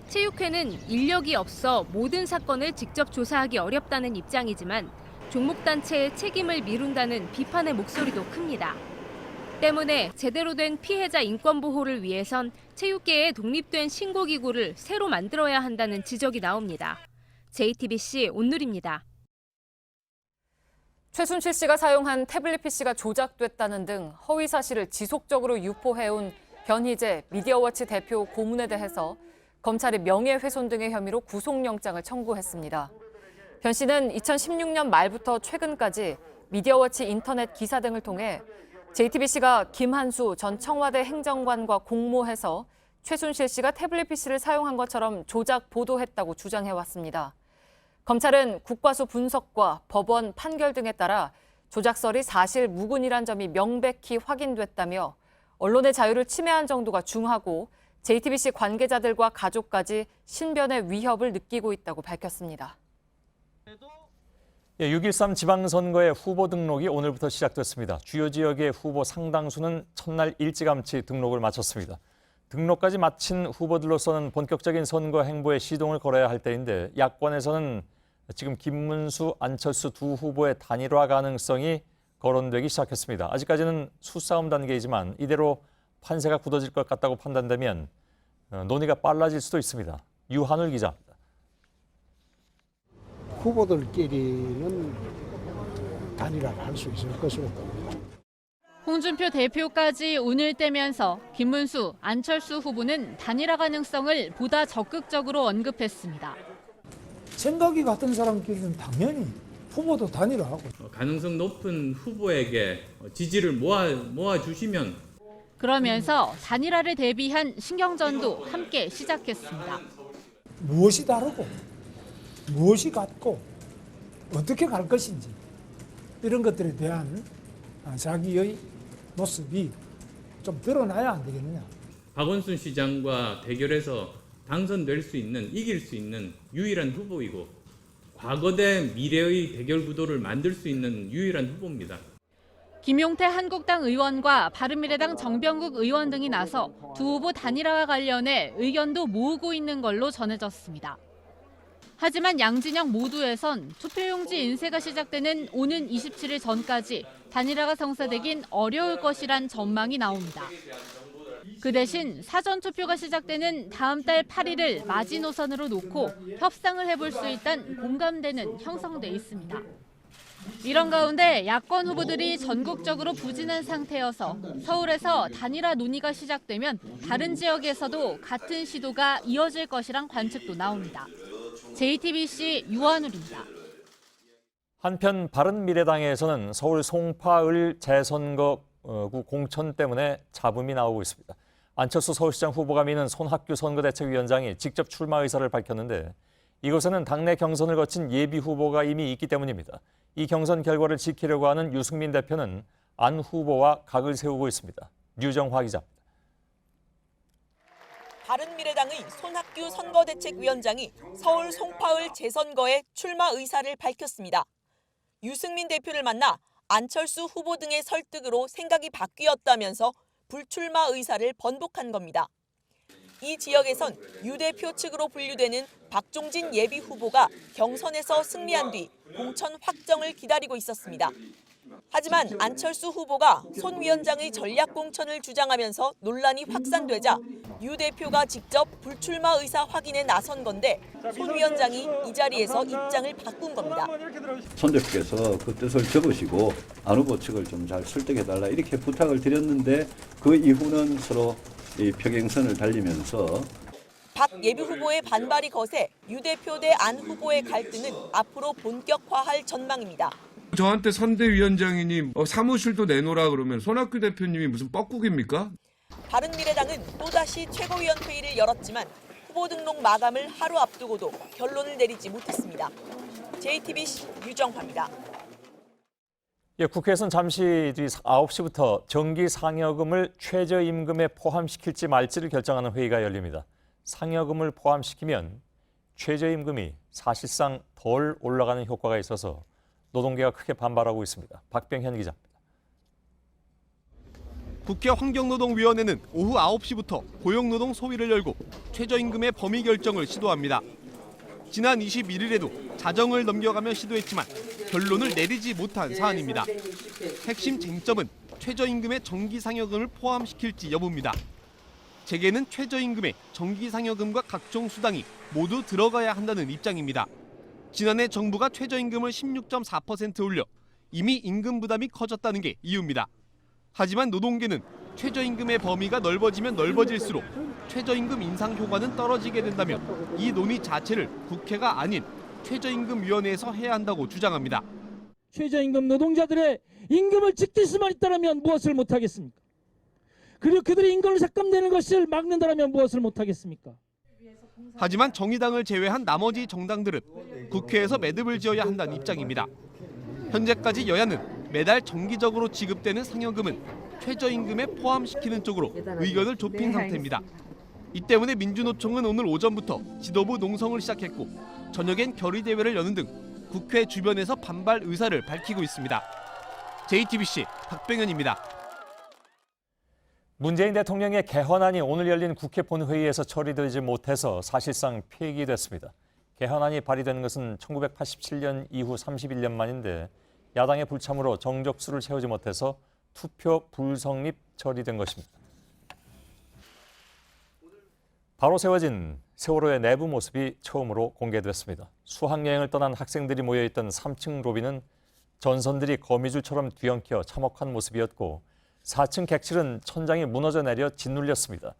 체육회는 인력이 없어 모든 사건을 직접 조사하기 어렵다는 입장이지만 종목단체의 책임을 미룬다는 비판의 목소리도 큽니다. 때문에 제대로 된 피해자 인권 보호를 위해선 체육계의 독립된 신고기구를 새로 만들어야 한다는 지적이 나옵니다. JTBC 온누리입니다. 최순실 씨가 사용한 태블릿 PC가 조작됐다는 등 허위 사실을 지속적으로 유포해온 변희재 미디어워치 대표 고문에 대해서 검찰이 명예훼손 등의 혐의로 구속영장을 청구했습니다. 변 씨는 2016년 말부터 최근까지 미디어워치 인터넷 기사 등을 통해 JTBC가 김한수 전 청와대 행정관과 공모해서 최순실 씨가 태블릿 PC를 사용한 것처럼 조작 보도했다고 주장해왔습니다. 검찰은 국과수 분석과 법원 판결 등에 따라 조작설이 사실 무근이란 점이 명백히 확인됐다며 언론의 자유를 침해한 정도가 중하고 JTBC 관계자들과 가족까지 신변의 위협을 느끼고 있다고 밝혔습니다. 6.13 지방선거의 후보 등록이 오늘부터 시작됐습니다. 주요 지역의 후보 상당수는 첫날 일찌감치 등록을 마쳤습니다. 등록까지 마친 후보들로서는 본격적인 선거 행보에 시동을 걸어야 할 때인데 야권에서는 지금 김문수, 안철수 두 후보의 단일화 가능성이 거론되기 시작했습니다. 아직까지는 수싸움 단계이지만 이대로 판세가 굳어질 것 같다고 판단되면 논의가 빨라질 수도 있습니다. 유한울 기자입니다. 후보들끼리는 단일화를 할 수 있을 것으로 봅니다. 홍준표 대표까지 운을 떼면서 김문수, 안철수 후보는 단일화 가능성을 보다 적극적으로 언급했습니다. 생각이 같은 사람끼리는 당연히 후보도 단일화하고 가능성 높은 후보에게 지지를 모아주시면 그러면서 단일화를 대비한 신경전도 함께 시작했습니다. 무엇이 다르고 무엇이 같고 어떻게 갈 것인지 이런 것들에 대한 자기의 모습이 좀 드러나야 안 되겠느냐. 박원순 시장과 대결해서 당선될 수 있는, 이길 수 있는 유일한 후보이고 과거 대 미래의 대결 구도를 만들 수 있는 유일한 후보입니다. 김용태 한국당 의원과 바른미래당 정병국 의원 등이 나서 두 후보 단일화와 관련해 의견도 모으고 있는 걸로 전해졌습니다. 하지만 양 진영 모두에선 투표용지 인쇄가 시작되는 오는 27일 전까지 단일화가 성사되긴 어려울 것이란 전망이 나옵니다. 그 대신 사전투표가 시작되는 다음 달 8일을 마지노선으로 놓고 협상을 해볼 수 있다는 공감대는 형성돼 있습니다. 이런 가운데 야권 후보들이 전국적으로 부진한 상태여서 서울에서 단일화 논의가 시작되면 다른 지역에서도 같은 시도가 이어질 것이란 관측도 나옵니다. JTBC 유한울입니다. 한편 바른미래당에서는 서울 송파을 재선거구 공천 때문에 잡음이 나오고 있습니다. 안철수 서울시장 후보가 미는 손학규 선거대책위원장이 직접 출마 의사를 밝혔는데 이곳에는 당내 경선을 거친 예비 후보가 이미 있기 때문입니다. 이 경선 결과를 지키려고 하는 유승민 대표는 안 후보와 각을 세우고 있습니다. 류정화 기자입니다. 바른미래당의 손학규 선거대책위원장이 서울 송파을 재선거에 출마 의사를 밝혔습니다. 유승민 대표를 만나 안철수 후보 등의 설득으로 생각이 바뀌었다면서 불출마 의사를 번복한 겁니다. 이 지역에선 유 대표 측으로 분류되는 박종진 예비 후보가 경선에서 승리한 뒤 공천 확정을 기다리고 있었습니다. 하지만 안철수 후보가 손 위원장의 전략 공천을 주장하면서 논란이 확산되자 유 대표가 직접 불출마 의사 확인에 나선 건데 손 위원장이 이 자리에서 입장을 바꾼 겁니다. 손 대표께서 그 뜻을 접으시고 안 후보 측을 좀 잘 설득해달라 이렇게 부탁을 드렸는데 그 이후는 서로 이 평행선을 달리면서 박 예비 후보의 반발이 거세 유 대표 대 안 후보의 갈등은 앞으로 본격화할 전망입니다. 저한테 선대위원장이니 사무실도 내놓으라 그러면 손학규 대표님이 무슨 뻐꾸기입니까? 바른미래당은 또다시 최고위원 회의를 열었지만 후보 등록 마감을 하루 앞두고도 결론을 내리지 못했습니다. JTBC 유정화입니다. 국회에서는 잠시 뒤 9시부터 정기 상여금을 최저임금에 포함시킬지 말지를 결정하는 회의가 열립니다. 상여금을 포함시키면 최저임금이 사실상 덜 올라가는 효과가 있어서 노동계가 크게 반발하고 있습니다. 박병현 기자입니다. 국회 환경노동위원회는 오후 9시부터 고용노동 소위를 열고 최저임금의 범위 결정을 시도합니다. 지난 21일에도 자정을 넘겨가며 시도했지만 결론을 내리지 못한 사안입니다. 핵심 쟁점은 최저임금에 정기상여금을 포함시킬지 여부입니다. 재계는 최저임금에 정기상여금과 각종 수당이 모두 들어가야 한다는 입장입니다. 지난해 정부가 최저임금을 16.4% 올려 이미 임금 부담이 커졌다는 게 이유입니다. 하지만 노동계는 최저임금의 범위가 넓어지면 넓어질수록 최저임금 인상 효과는 떨어지게 된다며 이 논의 자체를 국회가 아닌 최저임금위원회에서 해야 한다고 주장합니다. 최저임금 노동자들의 임금을 지킬 수만 있다면 무엇을 못하겠습니까? 그리고 그들의 임금을 삭감되는 것을 막는다면 무엇을 못하겠습니까? 하지만 정의당을 제외한 나머지 정당들은 국회에서 매듭을 지어야 한다는 입장입니다. 현재까지 여야는 매달 정기적으로 지급되는 상여금은 최저임금에 포함시키는 쪽으로 의견을 좁힌 상태입니다. 이 때문에 민주노총은 오늘 오전부터 지도부 농성을 시작했고 저녁엔 결의대회를 여는 등 국회 주변에서 반발 의사를 밝히고 있습니다. JTBC 박병현입니다. 문재인 대통령의 개헌안이 오늘 열린 국회 본회의에서 처리되지 못해서 사실상 폐기됐습니다. 개헌안이 발의된 것은 1987년 이후 31년 만인데 야당의 불참으로 정적수를 채우지 못해서 투표 불성립 처리된 것입니다. 바로 세워진 세월호의 내부 모습이 처음으로 공개됐습니다. 수학여행을 떠난 학생들이 모여있던 3층 로비는 전선들이 거미줄처럼 뒤엉켜 참혹한 모습이었고 4층 객실은 천장이 무너져 내려 짓눌렸습니다.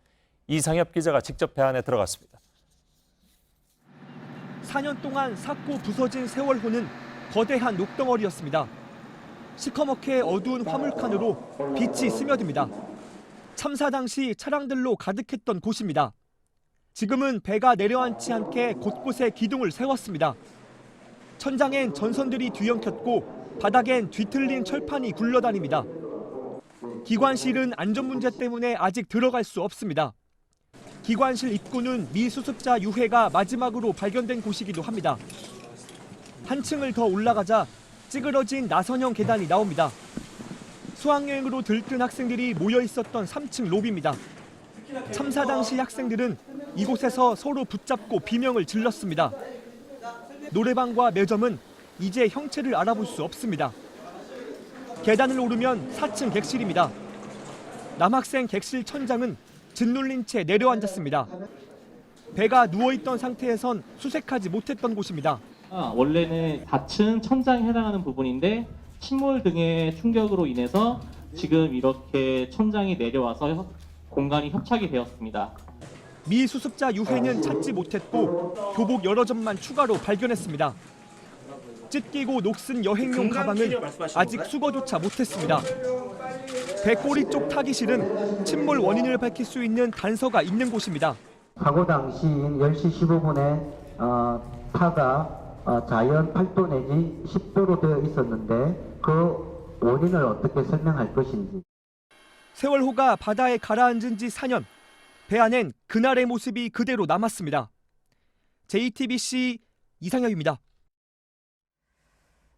이상엽 기자가 직접 배안에 들어갔습니다. 4년 동안 삭고 부서진 세월호는 거대한 녹덩어리였습니다. 시커멓게 어두운 화물칸으로 빛이 스며듭니다. 참사 당시 차량들로 가득했던 곳입니다. 지금은 배가 내려앉지 않게 곳곳에 기둥을 세웠습니다. 천장엔 전선들이 뒤엉켰고 바닥엔 뒤틀린 철판이 굴러다닙니다. 기관실은 안전 문제 때문에 아직 들어갈 수 없습니다. 기관실 입구는 미수습자 유해가 마지막으로 발견된 곳이기도 합니다. 한 층을 더 올라가자 찌그러진 나선형 계단이 나옵니다. 수학여행으로 들뜬 학생들이 모여 있었던 3층 로비입니다. 참사 당시 학생들은 이곳에서 서로 붙잡고 비명을 질렀습니다. 노래방과 매점은 이제 형체를 알아볼 수 없습니다. 계단을 오르면 4층 객실입니다. 남학생 객실 천장은 짓눌린 채 내려앉았습니다. 배가 누워있던 상태에선 수색하지 못했던 곳입니다. 원래는 4층 천장에 해당하는 부분인데 침몰 등의 충격으로 인해서 지금 이렇게 천장이 내려와서 공간이 협착이 되었습니다. 미수습자 유해는 찾지 못했고 교복 여러 점만 추가로 발견했습니다. 찢기고 녹슨 여행용 가방은 아직 수거조차 못했습니다. 배 꼬리 쪽 타기실은 침몰 원인을 밝힐 수 있는 단서가 있는 곳입니다. 사고 당시인 10시 15분에 파가 자연 8도 내지 10도로 되어 있었는데 그 원인을 어떻게 설명할 것인지. 세월호가 바다에 가라앉은 지 4년. 배 안엔 그날의 모습이 그대로 남았습니다. JTBC 이상엽입니다.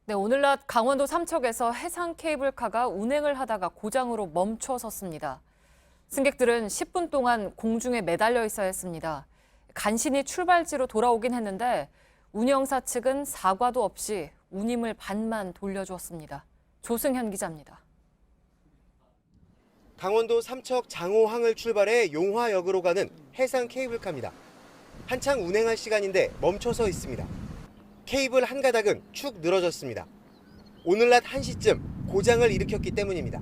네, 오늘 낮 강원도 삼척에서 해상 케이블카가 운행을 하다가 고장으로 멈춰섰습니다. 승객들은 10분 동안 공중에 매달려 있어야 했습니다. 간신히 출발지로 돌아오긴 했는데 운영사 측은 사과도 없이 운임을 반만 돌려주었습니다. 조승현 기자입니다. 강원도 삼척 장호항을 출발해 용화역으로 가는 해상 케이블카입니다. 한창 운행할 시간인데 멈춰서 있습니다. 케이블 한 가닥은 축 늘어졌습니다. 오늘 낮 1시쯤 고장을 일으켰기 때문입니다.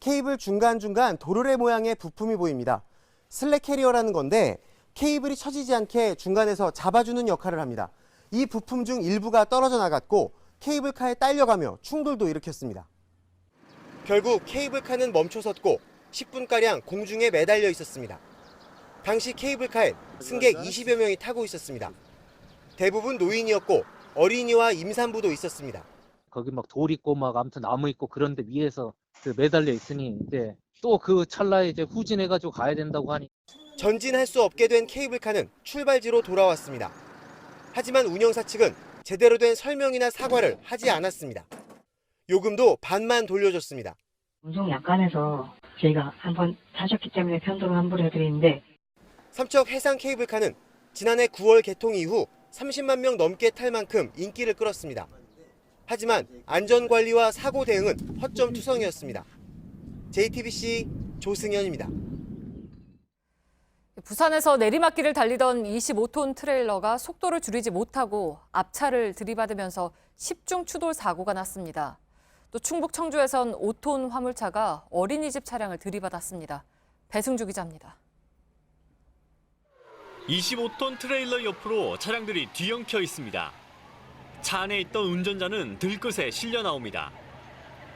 케이블 중간중간 도르래 모양의 부품이 보입니다. 슬랙 캐리어라는 건데 케이블이 처지지 않게 중간에서 잡아주는 역할을 합니다. 이 부품 중 일부가 떨어져 나갔고 케이블카에 딸려가며 충돌도 일으켰습니다. 결국 케이블카는 멈춰섰고 10분가량 공중에 매달려 있었습니다. 당시 케이블카엔 승객 20여 명이 타고 있었습니다. 대부분 노인이었고 어린이와 임산부도 있었습니다. 거기 막 돌 있고 막 아무튼 나무 있고 그런데 위에서 매달려 있으니 이제 또 그 찰나에 이제 후진해가지고 가야 된다고 하니 전진할 수 없게 된 케이블카는 출발지로 돌아왔습니다. 하지만 운영사 측은 제대로 된 설명이나 사과를 하지 않았습니다. 요금도 반만 돌려줬습니다. 운송 약관에서 저희가 한번 타셨기 때문에 편도로 환불해드리는데 삼척 해상 케이블카는 지난해 9월 개통 이후 30만 명 넘게 탈 만큼 인기를 끌었습니다. 하지만 안전관리와 사고 대응은 허점투성이었습니다. JTBC 조승현입니다. 부산에서 내리막길을 달리던 25톤 트레일러가 속도를 줄이지 못하고 앞차를 들이받으면서 10중 추돌 사고가 났습니다. 또 충북 청주에선 5톤 화물차가 어린이집 차량을 들이받았습니다. 배승주 기자입니다. 25톤 트레일러 옆으로 차량들이 뒤엉켜 있습니다. 차 안에 있던 운전자는 들것에 실려 나옵니다.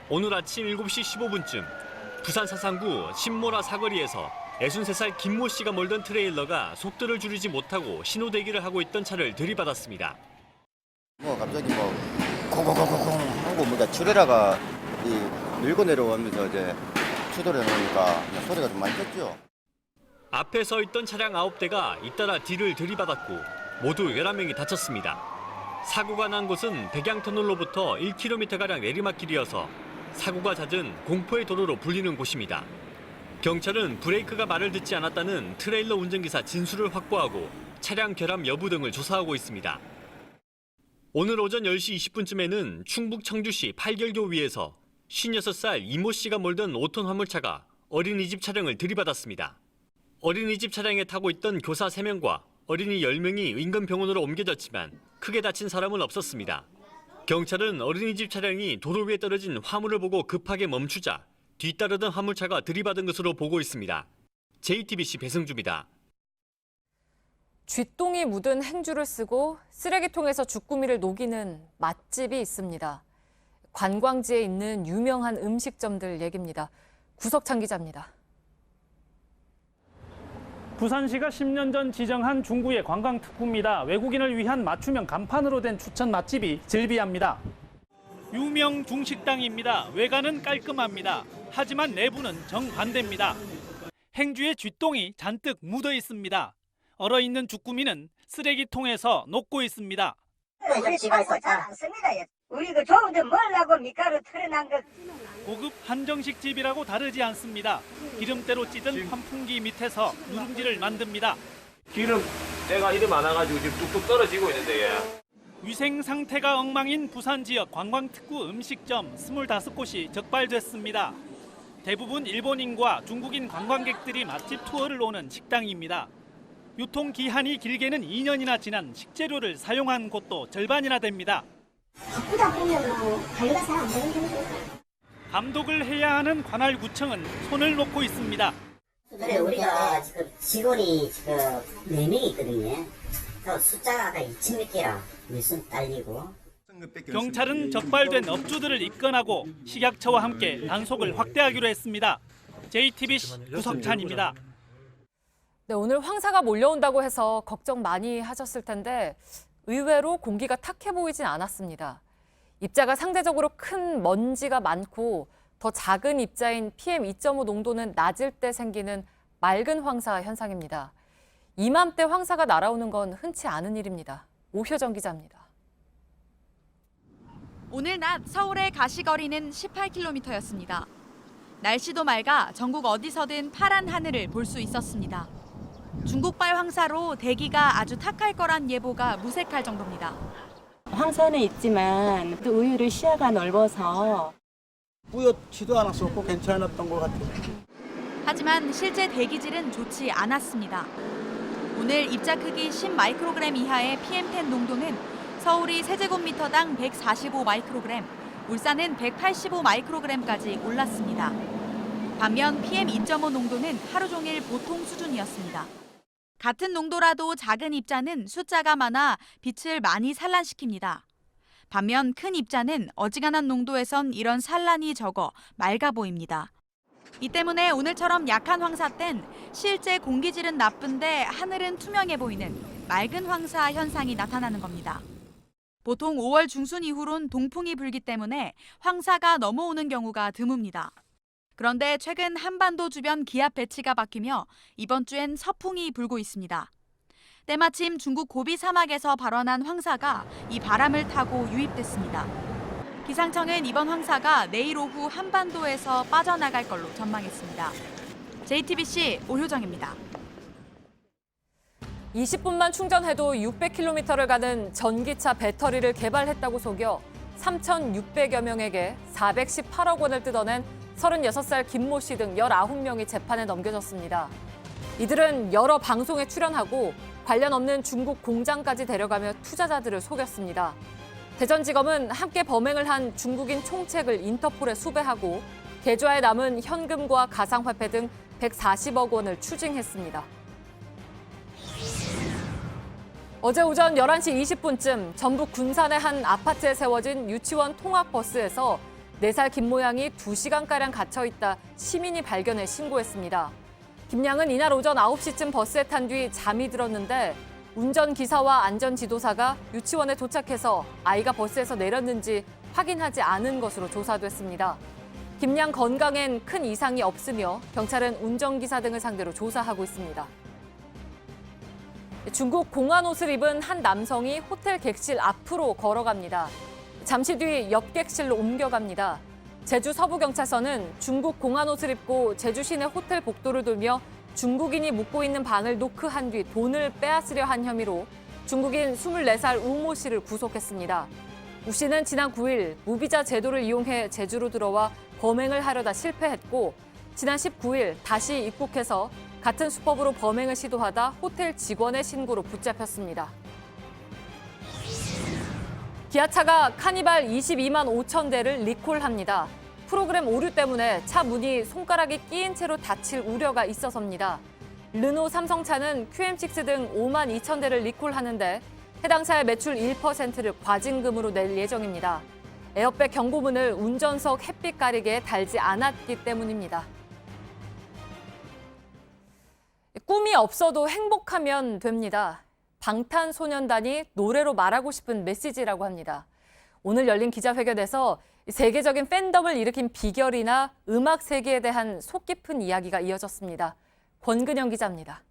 오늘 아침 7시 15분쯤 부산 사상구 신모라 사거리에서 63살 김모 씨가 몰던 트레일러가 속도를 줄이지 못하고 신호 대기를 하고 있던 차를 들이받았습니다. 갑자기 콩콩콩콩콩 하고 트레일러가 밀고 내려오면서 이제 추돌해 놓으니까 소리가 좀 많이 컸죠. 앞에 서 있던 차량 9대가 잇따라 뒤를 들이받았고 모두 11명이 다쳤습니다. 사고가 난 곳은 백양터널로부터 1km가량 내리막길이어서 사고가 잦은 공포의 도로로 불리는 곳입니다. 경찰은 브레이크가 말을 듣지 않았다는 트레일러 운전기사 진술을 확보하고 차량 결함 여부 등을 조사하고 있습니다. 오늘 오전 10시 20분쯤에는 충북 청주시 팔결교 위에서 56살 이모 씨가 몰던 5톤 화물차가 어린이집 차량을 들이받았습니다. 어린이집 차량에 타고 있던 교사 3명과 어린이 10명이 인근 병원으로 옮겨졌지만 크게 다친 사람은 없었습니다. 경찰은 어린이집 차량이 도로 위에 떨어진 화물을 보고 급하게 멈추자 뒤따르던 화물차가 들이받은 것으로 보고 있습니다. JTBC 배승주입니다. 쥐똥이 묻은 행주를 쓰고 쓰레기통에서 주꾸미를 녹이는 맛집이 있습니다. 관광지에 있는 유명한 음식점들 얘기입니다. 구석찬 기자입니다. 부산시가 10년 전 지정한 중구의 관광특구입니다. 외국인을 위한 맞춤형 간판으로 된 추천 맛집이 즐비합니다. 유명 중식당입니다. 외관은 깔끔합니다. 하지만 내부는 정반대입니다. 행주에 쥐똥이 잔뜩 묻어 있습니다. 얼어있는 주꾸미는 쓰레기통에서 녹고 있습니다. 우리 집에서 잘 안 씁니다. 우리 그 좋은데 뭘라고 밀가루 털어난 거. 고급 한정식 집이라고 다르지 않습니다. 기름때로 찢은 환풍기 밑에서 누룽지를 만듭니다. 기름때가 이리 많아가지고 지금 뚝뚝 떨어지고 있는데 얘. 위생 상태가 엉망인 부산 지역 관광특구 음식점 25곳이 적발됐습니다. 대부분 일본인과 중국인 관광객들이 맛집 투어를 오는 식당입니다. 유통기한이 길게는 2년이나 지난 식재료를 사용한 곳도 절반이나 됩니다. 바쁘다 보면 관리가 잘 안 되는 정도. 감독을 해야 하는 관할구청은 손을 놓고 있습니다. 그래 우리가 지금 직원이 지금 4명이 있거든요. 숫자가 2,000몇 개라 물론 딸리고. 경찰은 적발된 업주들을 입건하고 식약처와 함께 단속을 확대하기로 했습니다. JTBC 구석찬입니다. 네, 오늘 황사가 몰려온다고 해서 걱정 많이 하셨을 텐데 의외로 공기가 탁해 보이진 않았습니다. 입자가 상대적으로 큰 먼지가 많고 더 작은 입자인 PM2.5 농도는 낮을 때 생기는 맑은 황사 현상입니다. 이맘때 황사가 날아오는 건 흔치 않은 일입니다. 오효정 기자입니다. 오늘 낮 서울의 가시거리는 18km였습니다. 날씨도 맑아 전국 어디서든 파란 하늘을 볼 수 있었습니다. 중국발 황사로 대기가 아주 탁할 거란 예보가 무색할 정도입니다. 황사는 있지만 또 우유를 시야가 넓어서 뿌옇지도 않았었고 괜찮았던 것 같아요. 하지만 실제 대기질은 좋지 않았습니다. 오늘 입자 크기 10마이크로그램 이하의 PM10 농도는 서울이 세제곱미터당 145마이크로그램, 울산은 185마이크로그램까지 올랐습니다. 반면 PM2.5 농도는 하루 종일 보통 수준이었습니다. 같은 농도라도 작은 입자는 숫자가 많아 빛을 많이 산란시킵니다. 반면 큰 입자는 어지간한 농도에선 이런 산란이 적어 맑아 보입니다. 이 때문에 오늘처럼 약한 황사 땐 실제 공기질은 나쁜데 하늘은 투명해 보이는 맑은 황사 현상이 나타나는 겁니다. 보통 5월 중순 이후론 동풍이 불기 때문에 황사가 넘어오는 경우가 드뭅니다. 그런데 최근 한반도 주변 기압 배치가 바뀌며 이번 주엔 서풍이 불고 있습니다. 때마침 중국 고비 사막에서 발원한 황사가 이 바람을 타고 유입됐습니다. 기상청은 이번 황사가 내일 오후 한반도에서 빠져나갈 걸로 전망했습니다. JTBC 오효정입니다. 20분만 충전해도 600km를 가는 전기차 배터리를 개발했다고 속여 3,600여 명에게 418억 원을 뜯어낸 36살 김모 씨 등 19명이 재판에 넘겨졌습니다. 이들은 여러 방송에 출연하고 관련 없는 중국 공장까지 데려가며 투자자들을 속였습니다. 대전지검은 함께 범행을 한 중국인 총책을 인터폴에 수배하고 계좌에 남은 현금과 가상화폐 등 140억 원을 추징했습니다. 어제 오전 11시 20분쯤 전북 군산의 한 아파트에 세워진 유치원 통학버스에서 4살 김모양이 2시간가량 갇혀있다 시민이 발견해 신고했습니다. 김양은 이날 오전 9시쯤 버스에 탄 뒤 잠이 들었는데 운전기사와 안전지도사가 유치원에 도착해서 아이가 버스에서 내렸는지 확인하지 않은 것으로 조사됐습니다. 김양 건강엔 큰 이상이 없으며 경찰은 운전기사 등을 상대로 조사하고 있습니다. 중국 공안 옷을 입은 한 남성이 호텔 객실 앞으로 걸어갑니다. 잠시 뒤 옆 객실로 옮겨갑니다. 제주 서부경찰서는 중국 공안 옷을 입고 제주 시내 호텔 복도를 돌며 중국인이 묵고 있는 방을 노크한 뒤 돈을 빼앗으려 한 혐의로 중국인 24살 우모 씨를 구속했습니다. 우 씨는 지난 9일 무비자 제도를 이용해 제주로 들어와 범행을 하려다 실패했고 지난 19일 다시 입국해서 같은 수법으로 범행을 시도하다 호텔 직원의 신고로 붙잡혔습니다. 기아차가 카니발 22만 5천 대를 리콜합니다. 프로그램 오류 때문에 차 문이 손가락이 끼인 채로 닫힐 우려가 있어서입니다. 르노, 삼성차는 QM6 등 5만 2천 대를 리콜하는데 해당 차의 매출 1%를 과징금으로 낼 예정입니다. 에어백 경고문을 운전석 햇빛 가리개에 달지 않았기 때문입니다. 꿈이 없어도 행복하면 됩니다. 방탄소년단이 노래로 말하고 싶은 메시지라고 합니다. 오늘 열린 기자회견에서 세계적인 팬덤을 일으킨 비결이나 음악 세계에 대한 속 깊은 이야기가 이어졌습니다. 권근영 기자입니다.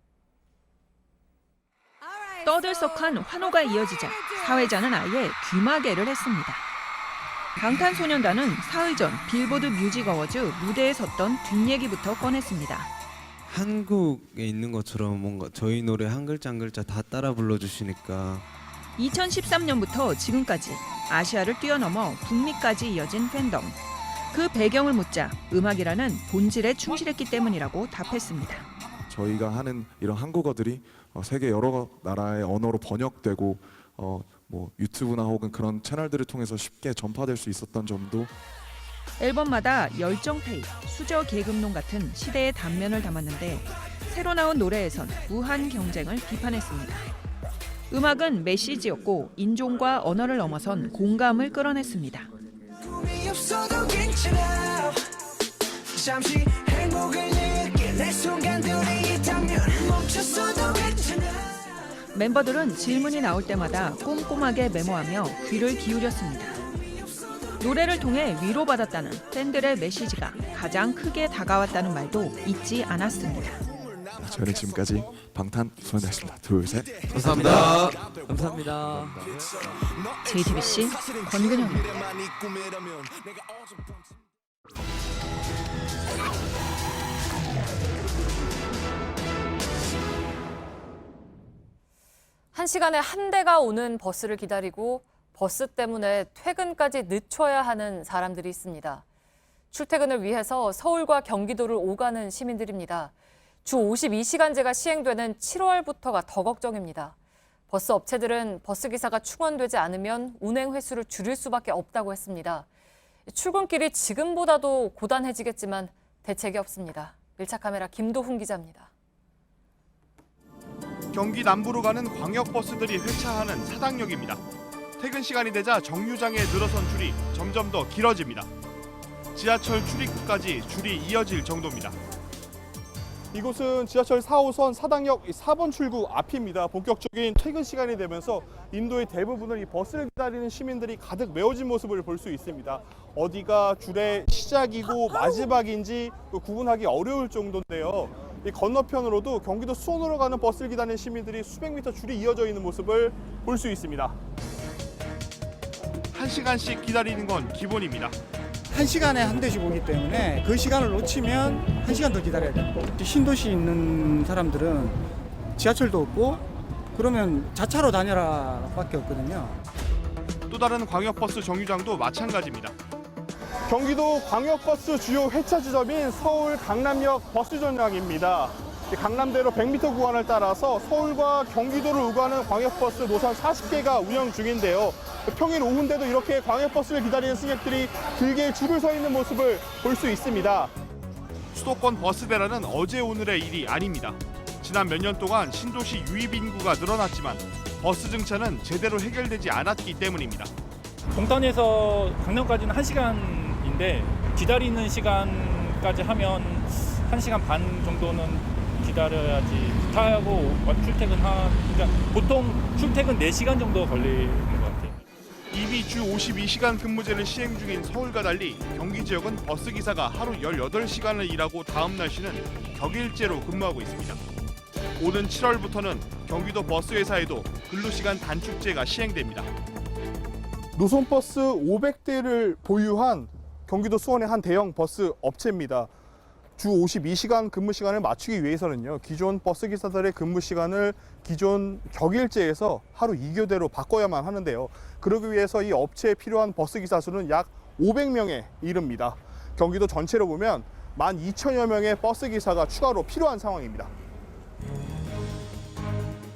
떠들썩한 환호가 이어지자 사회자는 아예 귀마개를 했습니다. 방탄소년단은 사흘 전 빌보드 뮤직 어워즈 무대에 섰던 뒷얘기부터 꺼냈습니다. 한국에 있는 것처럼 뭔가 저희 노래 한 글자 한 글자 다 따라 불러주시니까 2013년부터 지금까지 아시아를 뛰어넘어 북미까지 이어진 팬덤. 그 배경을 묻자 음악이라는 본질에 충실했기 때문이라고 답했습니다. 저희가 하는 이런 한국어들이 세계 여러 나라의 언어로 번역되고 뭐 유튜브나 혹은 그런 채널들을 통해서 쉽게 전파될 수 있었던 점도 앨범마다 열정페이, 수저 계급론 같은 시대의 단면을 담았는데 새로 나온 노래에선 무한 경쟁을 비판했습니다. 음악은 메시지였고 인종과 언어를 넘어선 공감을 끌어냈습니다. 멤버들은 질문이 나올 때마다 꼼꼼하게 메모하며 귀를 기울였습니다. 노래를 통해 위로받았다는 팬들의 메시지가 가장 크게 다가왔다는 말도 잊지 않았습니다. 저희는 지금까지 방탄소년단이었습니다. 둘, 셋. 감사합니다. 감사합니다. JTBC 권근영입니다. 한 시간에 한 대가 오는 버스를 기다리고 버스 때문에 퇴근까지 늦춰야 하는 사람들이 있습니다. 출퇴근을 위해서 서울과 경기도를 오가는 시민들입니다. 주 52시간제가 시행되는 7월부터가 더 걱정입니다. 버스 업체들은 버스기사가 충원되지 않으면 운행 횟수를 줄일 수밖에 없다고 했습니다. 출근길이 지금보다도 고단해지겠지만 대책이 없습니다. 밀착 카메라 김도훈 기자입니다. 경기 남부로 가는 광역버스들이 회차하는 사당역입니다. 퇴근 시간이 되자 정류장에 늘어선 줄이 점점 더 길어집니다. 지하철 출입구까지 줄이 이어질 정도입니다. 이곳은 지하철 4호선 사당역 4번 출구 앞입니다. 본격적인 퇴근 시간이 되면서 인도의 대부분을 이 버스를 기다리는 시민들이 가득 메워진 모습을 볼 수 있습니다. 어디가 줄의 시작이고 마지막인지 구분하기 어려울 정도인데요. 이 건너편으로도 경기도 수원으로 가는 버스를 기다리는 시민들이 수백 미터 줄이 이어져 있는 모습을 볼 수 있습니다. 1시간씩 기다리는 건 기본입니다. 1시간에 한 대씩 오기 때문에 그 시간을 놓치면 1시간 더 기다려야 돼요. 신도시 있는 사람들은 지하철도 없고 그러면 자차로 다녀라 밖에 없거든요. 또 다른 광역버스 정류장도 마찬가지입니다. 경기도 광역버스 주요 회차 지점인 서울 강남역 버스 정류장입니다. 강남대로 100m 구간을 따라서 서울과 경기도를 오가는 광역버스 노선 40개가 운영 중인데요. 평일 오후인데도 이렇게 광역버스를 기다리는 승객들이 길게 줄을 서 있는 모습을 볼 수 있습니다. 수도권 버스 대란은 어제 오늘의 일이 아닙니다. 지난 몇 년 동안 신도시 유입 인구가 늘어났지만 버스 증차는 제대로 해결되지 않았기 때문입니다. 동탄에서 강릉까지는 1시간인데 기다리는 시간까지 하면 1시간 반 정도는 기다려야지 타고 그러니까 보통 출퇴근 4시간 정도 걸리는 것 같아요. 이미 주 52시간 근무제를 시행 중인 서울과 달리 경기 지역은 버스 기사가 하루 18시간을 일하고 다음 날 쉬는 격일제로 근무하고 있습니다. 오는 7월부터는 경기도 버스회사에도 근로시간 단축제가 시행됩니다. 노선버스 500대를 보유한 경기도 수원의 한 대형 버스 업체입니다. 주 52시간 근무 시간을 맞추기 위해서는요, 기존 버스 기사들의 근무 시간을 기존 격일제에서 하루 2교대로 바꿔야만 하는데요. 그러기 위해서 이 업체에 필요한 버스 기사 수는 약 500명에 이릅니다. 경기도 전체로 보면 12,000여 명의 버스 기사가 추가로 필요한 상황입니다.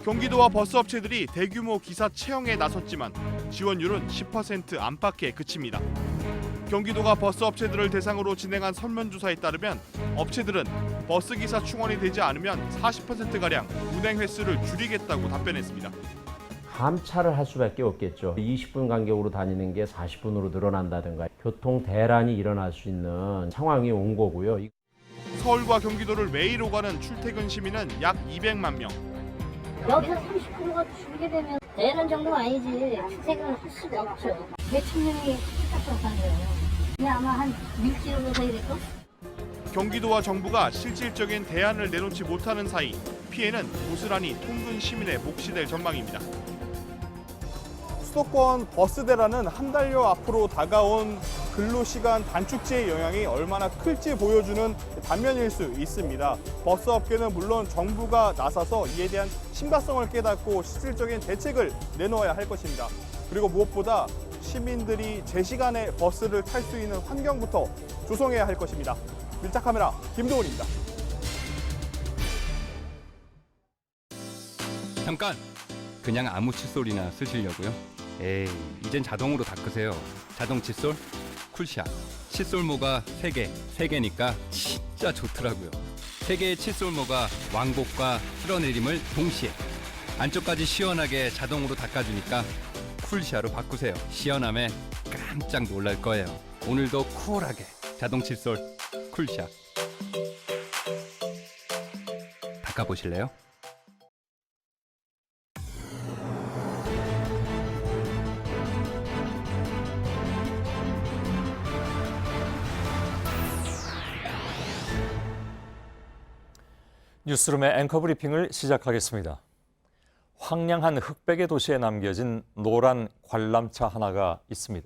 경기도와 버스 업체들이 대규모 기사 채용에 나섰지만 지원율은 10% 안팎에 그칩니다. 경기도가 버스 업체들을 대상으로 진행한 설문조사에 따르면 업체들은 버스 기사 충원이 되지 않으면 40%가량 운행 횟수를 줄이겠다고 답변했습니다. 감차를 할 수밖에 없겠죠. 20분 간격으로 다니는 게 40분으로 늘어난다든가 교통 대란이 일어날 수 있는 상황이 온 거고요. 서울과 경기도를 매일 오가는 출퇴근 시민은 약 200만 명. 여기서 30%가 줄게 되면 대란 정도는 아니지 출퇴근을 할 수가 없죠. 몇천 명이 출퇴근하잖아요. 아마 한 밀키로 정도 될까? 경기도와 정부가 실질적인 대안을 내놓지 못하는 사이 피해는 고스란히 통근 시민의 몫이 될 전망입니다. 수도권 버스 대란은 한 달여 앞으로 다가온 근로시간 단축제의 영향이 얼마나 클지 보여주는 단면일 수 있습니다. 버스 업계는 물론 정부가 나서서 이에 대한 심각성을 깨닫고 실질적인 대책을 내놓아야 할 것입니다. 그리고 무엇보다 시민들이 제 시간에 버스를 탈 수 있는 환경부터 조성해야 할 것입니다. 밀착카메라 김도훈입니다. 잠깐! 그냥 아무 칫솔이나 쓰시려고요? 에이, 이젠 자동으로 닦으세요. 자동 칫솔 쿨샷. 칫솔모가 3개, 3개니까 진짜 좋더라고요. 3개의 칫솔모가 왕복과 쓸어내림을 동시에 안쪽까지 시원하게 자동으로 닦아주니까 쿨샷으로 바꾸세요. 시원함에 깜짝 놀랄 거예요. 오늘도 쿨하게 자동 칫솔 쿨샷. 닦아보실래요? 뉴스룸의 앵커 브리핑을 시작하겠습니다. 황량한 흑백의 도시에 남겨진 노란 관람차 하나가 있습니다.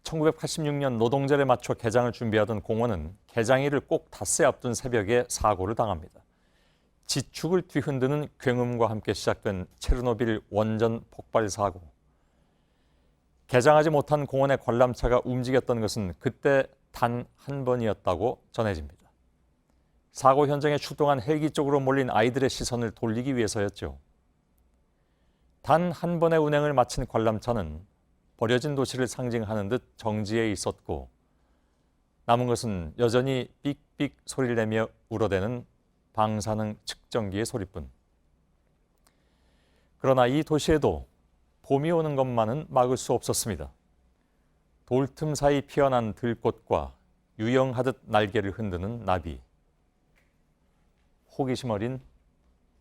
1986년 노동절에 맞춰 개장을 준비하던 공원은 개장일을 꼭 닷새 앞둔 새벽에 사고를 당합니다. 지축을 뒤흔드는 굉음과 함께 시작된 체르노빌 원전 폭발 사고. 개장하지 못한 공원의 관람차가 움직였던 것은 그때 단 한 번이었다고 전해집니다. 사고 현장에 출동한 헬기 쪽으로 몰린 아이들의 시선을 돌리기 위해서였죠. 단 한 번의 운행을 마친 관람차는 버려진 도시를 상징하는 듯 정지해 있었고 남은 것은 여전히 삑삑 소리를 내며 울어대는 방사능 측정기의 소리뿐. 그러나 이 도시에도 봄이 오는 것만은 막을 수 없었습니다. 돌틈 사이 피어난 들꽃과 유영하듯 날개를 흔드는 나비. 호기심 어린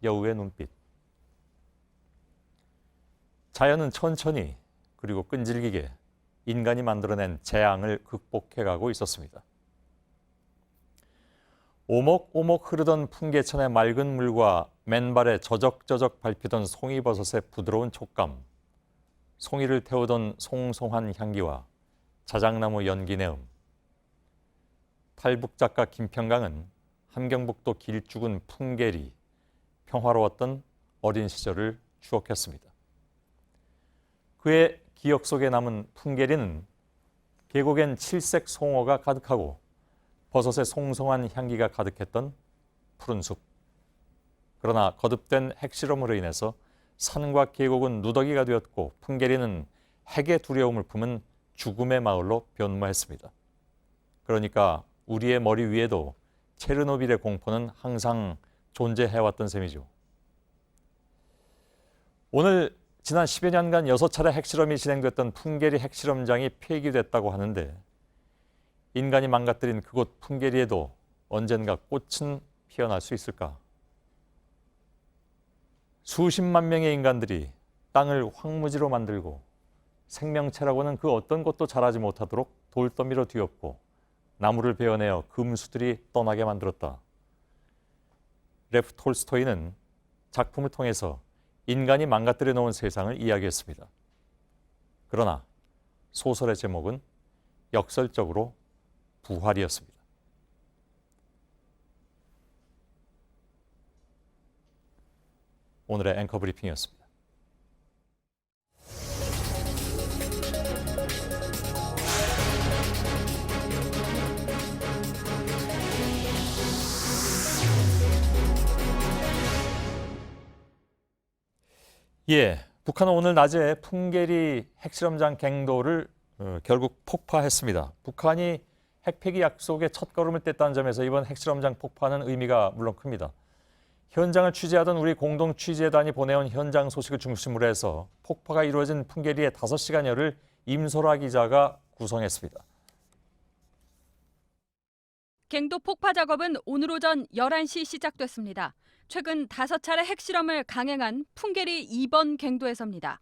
여우의 눈빛. 자연은 천천히 그리고 끈질기게 인간이 만들어낸 재앙을 극복해가고 있었습니다. 오목오목 흐르던 풍계천의 맑은 물과 맨발에 저적저적 밟히던 송이버섯의 부드러운 촉감, 송이를 태우던 송송한 향기와 자작나무 연기 내음. 탈북 작가 김평강은 함경북도 길쭉은 풍계리, 평화로웠던 어린 시절을 추억했습니다. 그의 기억 속에 남은 풍계리는 계곡엔 칠색 송어가 가득하고 버섯의 송송한 향기가 가득했던 푸른 숲. 그러나 거듭된 핵실험으로 인해서 산과 계곡은 누더기가 되었고 풍계리는 핵의 두려움을 품은 죽음의 마을로 변모했습니다. 그러니까 우리의 머리 위에도 체르노빌의 공포는 항상 존재해왔던 셈이죠. 오늘 지난 10여 년간 6차례 핵실험이 진행됐던 풍계리 핵실험장이 폐기됐다고 하는데 인간이 망가뜨린 그곳 풍계리에도 언젠가 꽃은 피어날 수 있을까? 수십만 명의 인간들이 땅을 황무지로 만들고 생명체라고는 그 어떤 것도 자라지 못하도록 돌더미로 뒤엎고 나무를 베어내어 금수들이 떠나게 만들었다. 레프 톨스토이는 작품을 통해서 인간이 망가뜨려 놓은 세상을 이야기했습니다. 그러나 소설의 제목은 역설적으로 부활이었습니다. 오늘의 앵커 브리핑이었습니다. 예, 북한은 오늘 낮에 풍계리 핵실험장 갱도를 결국 폭파했습니다. 북한이 핵폐기 약속의 첫걸음을 뗐다는 점에서 이번 핵실험장 폭파는 의미가 물론 큽니다. 현장을 취재하던 우리 공동 취재단이 보내온 현장 소식을 중심으로 해서 폭파가 이루어진 풍계리의 5시간여를 임소라 기자가 구성했습니다. 갱도 폭파 작업은 오늘 오전 11시 시작됐습니다. 최근 5차례 핵실험을 강행한 풍계리 2번 갱도에서입니다.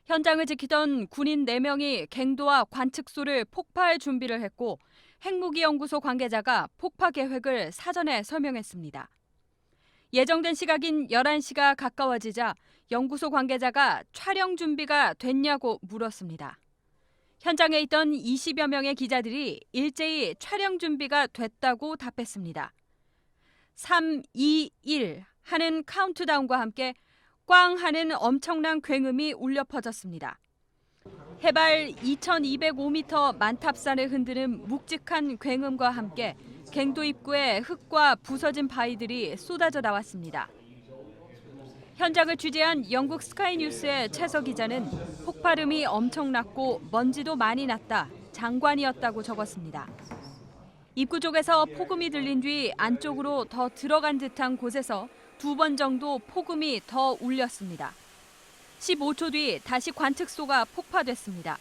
현장을 지키던 군인 4명이 갱도와 관측소를 폭파할 준비를 했고 핵무기연구소 관계자가 폭파 계획을 사전에 설명했습니다. 예정된 시각인 11시가 가까워지자 연구소 관계자가 촬영 준비가 됐냐고 물었습니다. 현장에 있던 20여 명의 기자들이 일제히 촬영 준비가 됐다고 답했습니다. 3, 2, 1 하는 카운트다운과 함께 꽝 하는 엄청난 굉음이 울려 퍼졌습니다. 해발 2205m 만탑산을 흔드는 묵직한 굉음과 함께 갱도 입구에 흙과 부서진 바위들이 쏟아져 나왔습니다. 현장을 취재한 영국 스카이뉴스의 최서 기자는 폭발음이 엄청났고 먼지도 많이 났다, 장관이었다고 적었습니다. 입구 쪽에서 폭음이 들린 뒤 안쪽으로 더 들어간 듯한 곳에서 2번 정도 폭음이 더 울렸습니다. 15초 뒤 다시 관측소가 폭파됐습니다.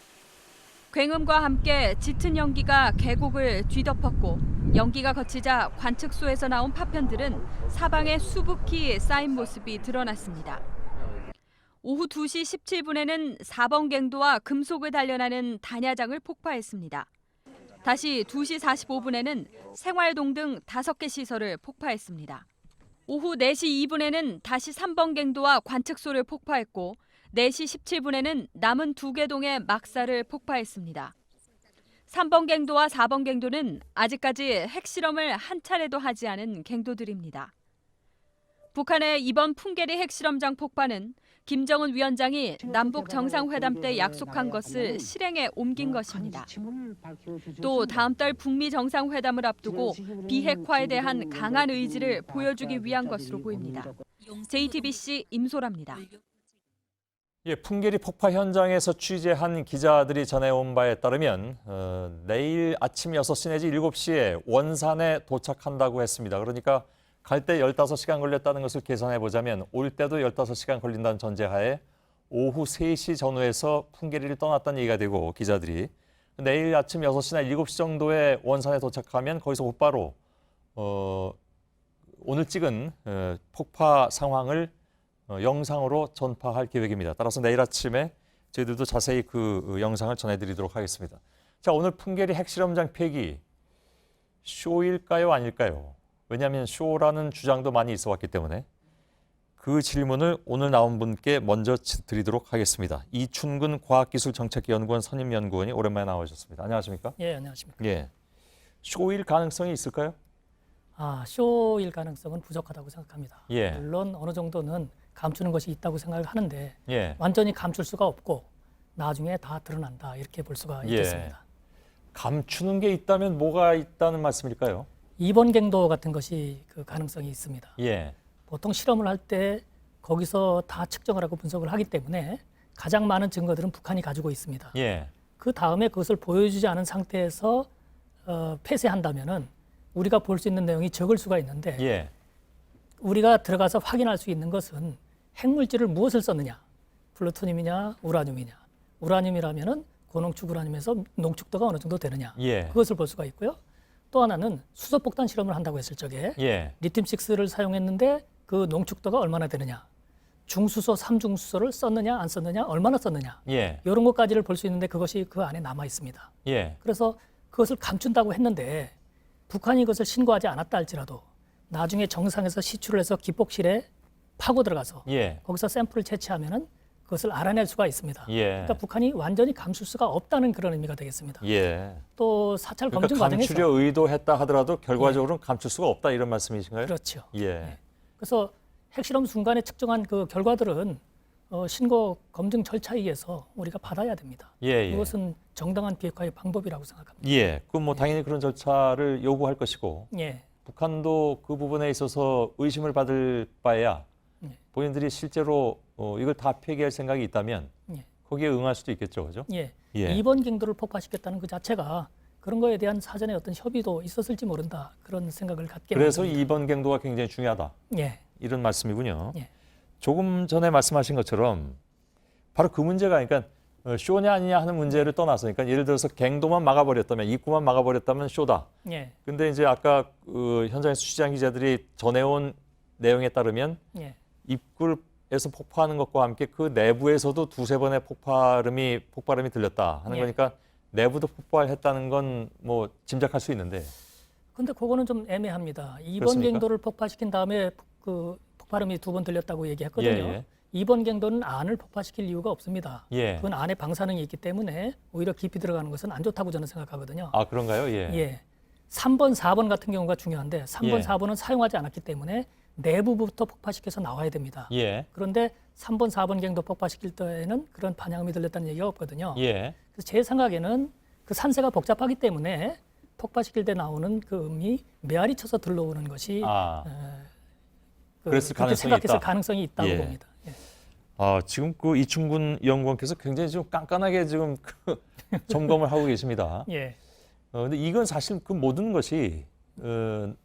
굉음과 함께 짙은 연기가 계곡을 뒤덮었고 연기가 거치자 관측소에서 나온 파편들은 사방에 수북히 쌓인 모습이 드러났습니다. 오후 2시 17분에는 4번 갱도와 금속을 단련하는 단야장을 폭파했습니다. 다시 2시 45분에는 생활동 등 5개 시설을 폭파했습니다. 오후 4시 2분에는 다시 3번 갱도와 관측소를 폭파했고 4시 17분에는 남은 2개 동의 막사를 폭파했습니다. 3번 갱도와 4번 갱도는 아직까지 핵실험을 한 차례도 하지 않은 갱도들입니다. 북한의 이번 풍계리 핵실험장 폭파는 김정은 위원장이 남북 정상회담 때 약속한 것을 실행에 옮긴 것입니다. 또 다음 달 북미 정상회담을 앞두고 비핵화에 대한 강한 의지를 보여주기 위한 것으로 보입니다. JTBC 임소라입니다. 예, 풍계리 폭파 현장에서 취재한 기자들이 전해온 바에 따르면 내일 아침 6시 내지 7시에 원산에 도착한다고 했습니다. 그러니까 갈 때 15시간 걸렸다는 것을 계산해 보자면 올 때도 15시간 걸린다는 전제하에 오후 3시 전후에서 풍계리를 떠났다는 얘기가 되고 기자들이 내일 아침 6시나 7시 정도에 원산에 도착하면 거기서 곧바로 오늘 찍은 폭파 상황을 영상으로 전파할 계획입니다. 따라서 내일 아침에 저희들도 자세히 그 영상을 전해드리도록 하겠습니다. 자, 오늘 풍계리 핵실험장 폐기 쇼일까요, 아닐까요? 왜냐하면 쇼라는 주장도 많이 있어 왔기 때문에 그 질문을 오늘 나온 분께 먼저 드리도록 하겠습니다. 이춘근 과학기술정책연구원 선임연구원이 오랜만에 나오셨습니다. 안녕하십니까? 예, 안녕하십니까? 예, 쇼일 가능성이 있을까요? 쇼일 가능성은 부족하다고 생각합니다. 예. 물론 어느 정도는 감추는 것이 있다고 생각을 하는데 예. 완전히 감출 수가 없고 나중에 다 드러난다 이렇게 볼 수가 있겠습니다. 감추는 게 있다면 뭐가 있다는 말씀일까요? 2번 갱도 같은 것이 그 가능성이 있습니다. 예. 보통 실험을 할 때 거기서 다 측정을 하고 분석을 하기 때문에 가장 많은 증거들은 북한이 가지고 있습니다. 예. 그 다음에 그것을 보여주지 않은 상태에서 폐쇄한다면은 우리가 볼 수 있는 내용이 적을 수가 있는데 우리가 들어가서 확인할 수 있는 것은 핵물질을 무엇을 썼느냐, 플루토늄이냐 우라늄이냐. 우라늄이라면은 고농축 우라늄에서 농축도가 어느 정도 되느냐. 예. 그것을 볼 수가 있고요. 또 하나는 수소폭탄 실험을 한다고 했을 적에 예. 리튬-6를 사용했는데 그 농축도가 얼마나 되느냐. 중수소, 삼중수소를 썼느냐 안 썼느냐, 얼마나 썼느냐. 예. 이런 것까지를 볼 수 있는데 그것이 그 안에 남아 있습니다. 예. 그래서 그것을 감춘다고 했는데 북한이 그것을 신고하지 않았다 할지라도 나중에 정상에서 시출을 해서 기폭실에 파고 들어가서 예. 거기서 샘플을 채취하면은 그것을 알아낼 수가 있습니다. 예. 그러니까 북한이 완전히 감출 수가 없다는 그런 의미가 되겠습니다. 예. 또 사찰 그러니까 검증 과정에서 감추려 의도했다 하더라도 결과적으로는 감출 수가 없다 이런 말씀이신가요? 그렇죠. 예. 그래서 핵실험 순간에 측정한 그 결과들은 신고 검증 절차에 의해서 우리가 받아야 됩니다. 예, 예. 이것은 정당한 비핵화의 방법이라고 생각합니다. 예. 그럼 뭐 당연히 그런 절차를 요구할 것이고 예. 북한도 그 부분에 있어서 의심을 받을 바에야 본인들이 실제로 이걸 다 폐기할 생각이 있다면 예. 거기에 응할 수도 있겠죠, 그죠? 예. 예. 2번 갱도를 폭파시켰다는 그 자체가 그런 거에 대한 사전에 어떤 협의도 있었을지 모른다 그런 생각을 갖게 그래서 만듭니다. 2번 갱도가 굉장히 중요하다. 예. 이런 말씀이군요. 예. 조금 전에 말씀하신 것처럼 바로 그 문제가 그러니까 쇼냐 아니냐 하는 문제를 떠나서 그러니까 예를 들어서 갱도만 막아버렸다면 입구만 막아버렸다면 쇼다. 예. 근데 이제 아까 현장에서 취재한 기자들이 전해온 내용에 따르면 예. 입구에서 폭파하는 것과 함께 그 내부에서도 두세 번의 폭발음이 들렸다 하는 예. 거니까 내부도 폭발했다는 건 뭐 짐작할 수 있는데. 근데 그거는 좀 애매합니다. 2번 그렇습니까? 갱도를 폭파시킨 다음에 그 폭발음이 2번 들렸다고 얘기했거든요. 예, 예. 2번 갱도는 안을 폭파시킬 이유가 없습니다. 예. 그건 안에 방사능이 있기 때문에 오히려 깊이 들어가는 것은 안 좋다고 저는 생각하거든요. 아 그런가요? 예. 예. 3번, 4번 같은 경우가 중요한데 3번, 예. 4번은 사용하지 않았기 때문에 내부부터 폭파시켜서 나와야 됩니다. 예. 그런데 3번, 4번 갱도 폭파시킬 때에는 그런 반향음이 들렸다는 얘기가 없거든요. 예. 그래서 제 생각에는 그 산세가 복잡하기 때문에 폭파시킬 때 나오는 그 음이 메아리 쳐서 들러오는 것이 그랬을 그렇게 가능성이 생각해서 있다. 가능성이 있다고 예. 봅니다. 예. 아, 지금 그 이충군 연구원께서 굉장히 좀 깐깐하게 지금 그 점검을 하고 계십니다. 예. 근데 이건 사실 그 모든 것이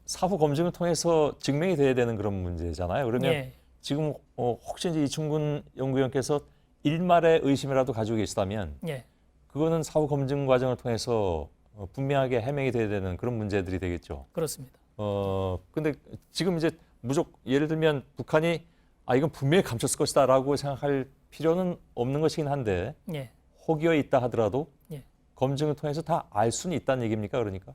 사후 검증을 통해서 증명이 돼야 되는 그런 문제잖아요. 그러면 예. 지금 혹시 이제 이충군 연구위원께서 일말의 의심이라도 가지고 계시다면 예. 그거는 사후 검증 과정을 통해서 분명하게 해명이 돼야 되는 그런 문제들이 되겠죠. 그렇습니다. 근데 지금 이제 예를 들면 북한이 이건 분명히 감췄을 것이다라고 생각할 필요는 없는 것이긴 한데 예. 혹여 있다 하더라도 예. 검증을 통해서 다 알 수는 있다는 얘기입니까? 그러니까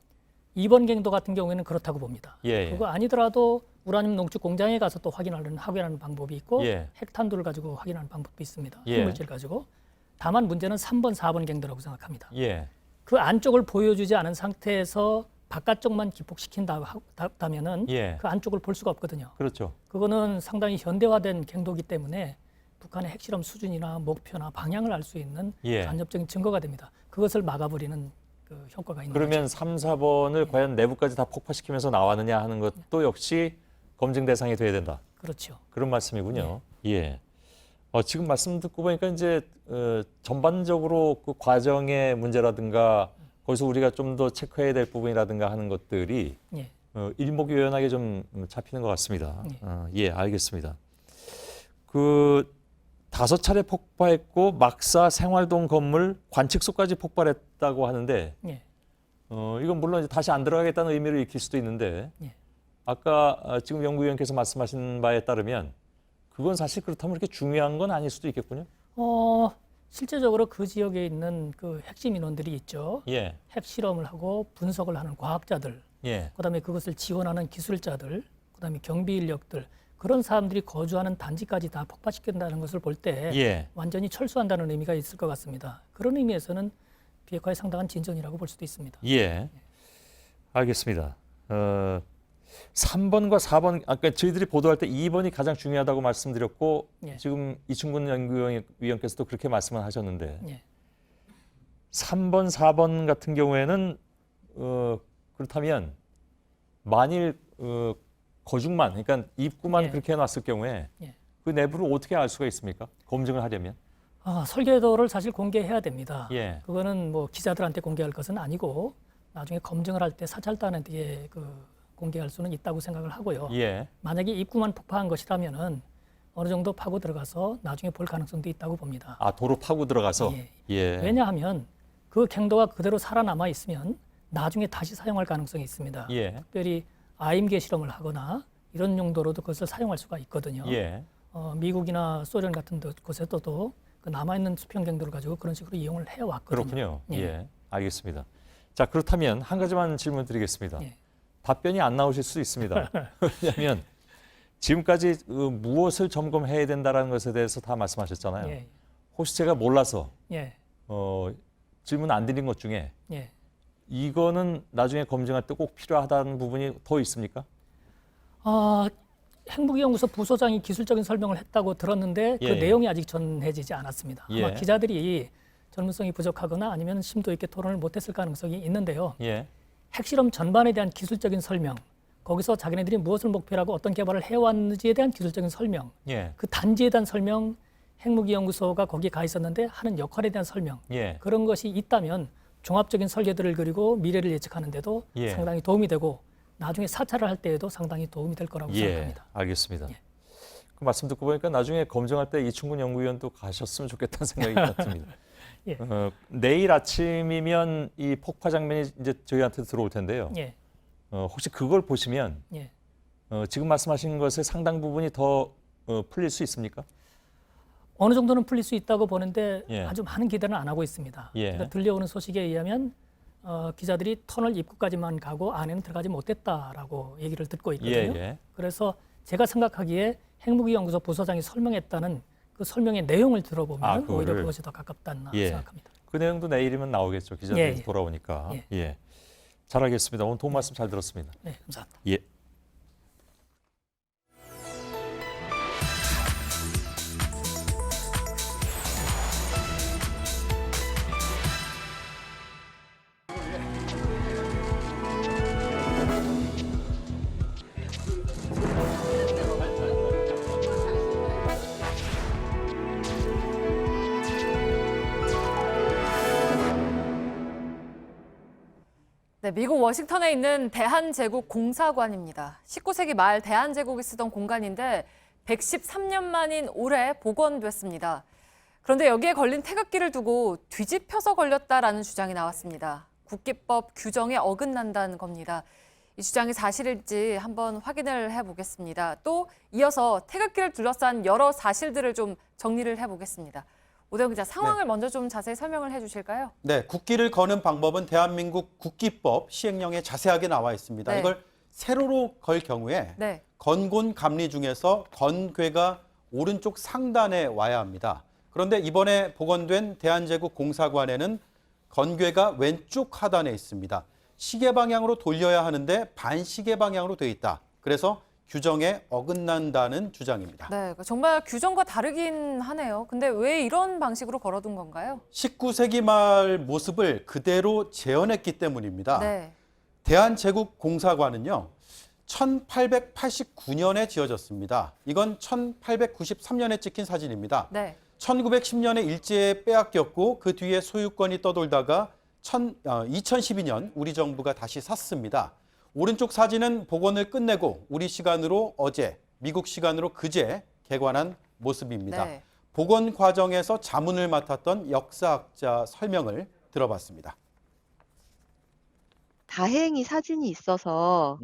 2번 갱도 같은 경우에는 그렇다고 봅니다. 예, 예. 그거 아니더라도 우라늄 농축 공장에 가서 또 확인하는 방법이 있고 예. 핵탄두를 가지고 확인하는 방법도 있습니다. 예. 핵물질 가지고. 다만 문제는 3번, 4번 갱도라고 생각합니다. 예. 그 안쪽을 보여주지 않은 상태에서 바깥쪽만 기폭시킨다면은 예. 그 안쪽을 볼 수가 없거든요. 그렇죠. 그거는 상당히 현대화된 갱도기 때문에 북한의 핵실험 수준이나 목표나 방향을 알 수 있는 예. 간접적인 증거가 됩니다. 그것을 막아버리는 그 효과가 있는 그러면 거죠. 3, 4번을 과연 내부까지 다 폭파시키면서 나왔느냐 하는 것도 역시 검증 대상이 돼야 된다. 그렇죠. 그런 말씀이군요. 예. 지금 말씀 듣고 보니까 이제 전반적으로 그 과정의 문제라든가 거기서 우리가 좀 더 체크해야 될 부분이라든가 하는 것들이 예. 일목요연하게 좀 잡히는 것 같습니다. 예. 예, 알겠습니다. 그 5차례 폭파했고 막사 생활동 건물 관측소까지 폭발했다고 하는데 예. 이건 물론 이제 다시 안 들어가겠다는 의미를 익힐 수도 있는데 예. 아까 지금 연구위원께서 말씀하신 바에 따르면 그건 사실 그렇다면 그렇게 중요한 건 아닐 수도 있겠군요. 실제적으로 그 지역에 있는 그 핵심 인원들이 있죠. 예. 핵 실험을 하고 분석을 하는 과학자들, 예. 그다음에 그것을 지원하는 기술자들, 그다음에 경비 인력들 그런 사람들이 거주하는 단지까지 다 폭파시킨다는 것을 볼 때 예. 완전히 철수한다는 의미가 있을 것 같습니다. 그런 의미에서는 비핵화의 상당한 진전이라고 볼 수도 있습니다. 예. 알겠습니다. 3번과 4번 아까 저희들이 보도할 때 2번이 가장 중요하다고 말씀드렸고 예. 지금 이충군 연구위원께서도 그렇게 말씀을 하셨는데 예. 3번, 4번 같은 경우에는 그렇다면 만일 거중만 그러니까 입구만 예. 그렇게 해놨을 경우에 예. 그 내부를 어떻게 알 수가 있습니까? 검증을 하려면? 설계도를 사실 공개해야 됩니다. 예. 그거는 뭐 기자들한테 공개할 것은 아니고 나중에 검증을 할 때 사찰단한테 공개할 수는 있다고 생각을 하고요. 예. 만약에 입구만 폭파한 것이라면은 어느 정도 파고 들어가서 나중에 볼 가능성도 있다고 봅니다. 아, 도로 파고 들어가서? 예. 왜냐하면 그 갱도가 그대로 살아남아 있으면 나중에 다시 사용할 가능성이 있습니다. 예. 특별히 아임계 실험을 하거나 이런 용도로도 그것을 사용할 수가 있거든요. 예. 미국이나 소련 같은 곳에서도 그 남아있는 수평 갱도를 가지고 그런 식으로 이용을 해왔거든요. 그렇군요. 예. 알겠습니다. 자, 그렇다면 한 가지만 질문 드리겠습니다. 답변이 안 나오실 수 있습니다. 왜냐하면 지금까지 무엇을 점검해야 된다는 것에 대해서 다 말씀하셨잖아요. 혹시 제가 몰라서 질문 안 드린 것 중에 이거는 나중에 검증할 때 꼭 필요하다는 부분이 더 있습니까? 핵무기연구소 부소장이 기술적인 설명을 했다고 들었는데 그 내용이 아직 전해지지 않았습니다. 아마 기자들이 전문성이 부족하거나 아니면 심도 있게 토론을 못했을 가능성이 있는데요. 핵실험 전반에 대한 기술적인 설명, 거기서 자기네들이 무엇을 목표로 하고 어떤 개발을 해왔는지에 대한 기술적인 설명, 그 단지에 대한 설명, 핵무기연구소가 거기에 가 있었는데 하는 역할에 대한 설명, 그런 것이 있다면 종합적인 설계들을 그리고 미래를 예측하는데도 상당히 도움이 되고 나중에 사찰을 할 때에도 상당히 도움이 될 거라고 생각합니다. 알겠습니다. 그 말씀 듣고 보니까 나중에 검증할 때 이충근 연구위원도 가셨으면 좋겠다는 생각이 듭니다. 내일 아침이면 이 폭파 장면이 이제 저희한테 들어올 텐데요. 혹시 그걸 보시면 지금 말씀하신 것의 상당 부분이 더 풀릴 수 있습니까? 어느 정도는 풀릴 수 있다고 보는데 아주 많은 기대는 안 하고 있습니다. 그러니까 들려오는 소식에 의하면 기자들이 터널 입구까지만 가고 안에는 들어가지 못했다라고 얘기를 듣고 있거든요. 그래서 제가 생각하기에 핵무기연구소 부소장이 설명했다는 그 설명의 내용을 들어보면 오히려 그것이 더 가깝다나 생각합니다. 그 내용도 내일이면 나오겠죠. 기자들이 돌아오니까. 잘 알겠습니다. 오늘 도움 말씀 잘 들었습니다. 네, 감사합니다. 네, 미국 워싱턴에 있는 대한제국공사관입니다. 19세기 말 대한제국이 쓰던 공간인데 113년 만인 올해 복원됐습니다. 그런데 여기에 걸린 태극기를 두고 뒤집혀서 걸렸다라는 주장이 나왔습니다. 국기법 규정에 어긋난다는 겁니다. 이 주장이 사실일지 한번 확인을 해보겠습니다. 또 이어서 태극기를 둘러싼 여러 사실들을 좀 정리를 해보겠습니다. 오대영 기자, 상황을 먼저 좀 자세히 설명을 해주실까요? 네, 국기를 거는 방법은 대한민국 국기법 시행령에 자세하게 나와 있습니다. 이걸 세로로 걸 경우에 건곤 감리 중에서 건괴가 오른쪽 상단에 와야 합니다. 그런데 이번에 복원된 대한제국 공사관에는 건괴가 왼쪽 하단에 있습니다. 시계 방향으로 돌려야 하는데 반시계 방향으로 돼 있다. 그래서 규정에 어긋난다는 주장입니다. 네, 정말 규정과 다르긴 하네요. 근데 왜 이런 방식으로 걸어둔 건가요? 19세기 말 모습을 그대로 재현했기 때문입니다. 대한제국공사관은요, 1889년에 지어졌습니다. 이건 1893년에 찍힌 사진입니다. 1910년에 일제에 빼앗겼고 그 뒤에 소유권이 떠돌다가 2012년 우리 정부가 다시 샀습니다. 오른쪽 사진은 복원을 끝내고 우리 시간으로 어제, 미국 시간으로 그제 개관한 모습입니다. 복원 과정에서 자문을 맡았던 역사학자 설명을 들어봤습니다. 다행히 사진이 있어서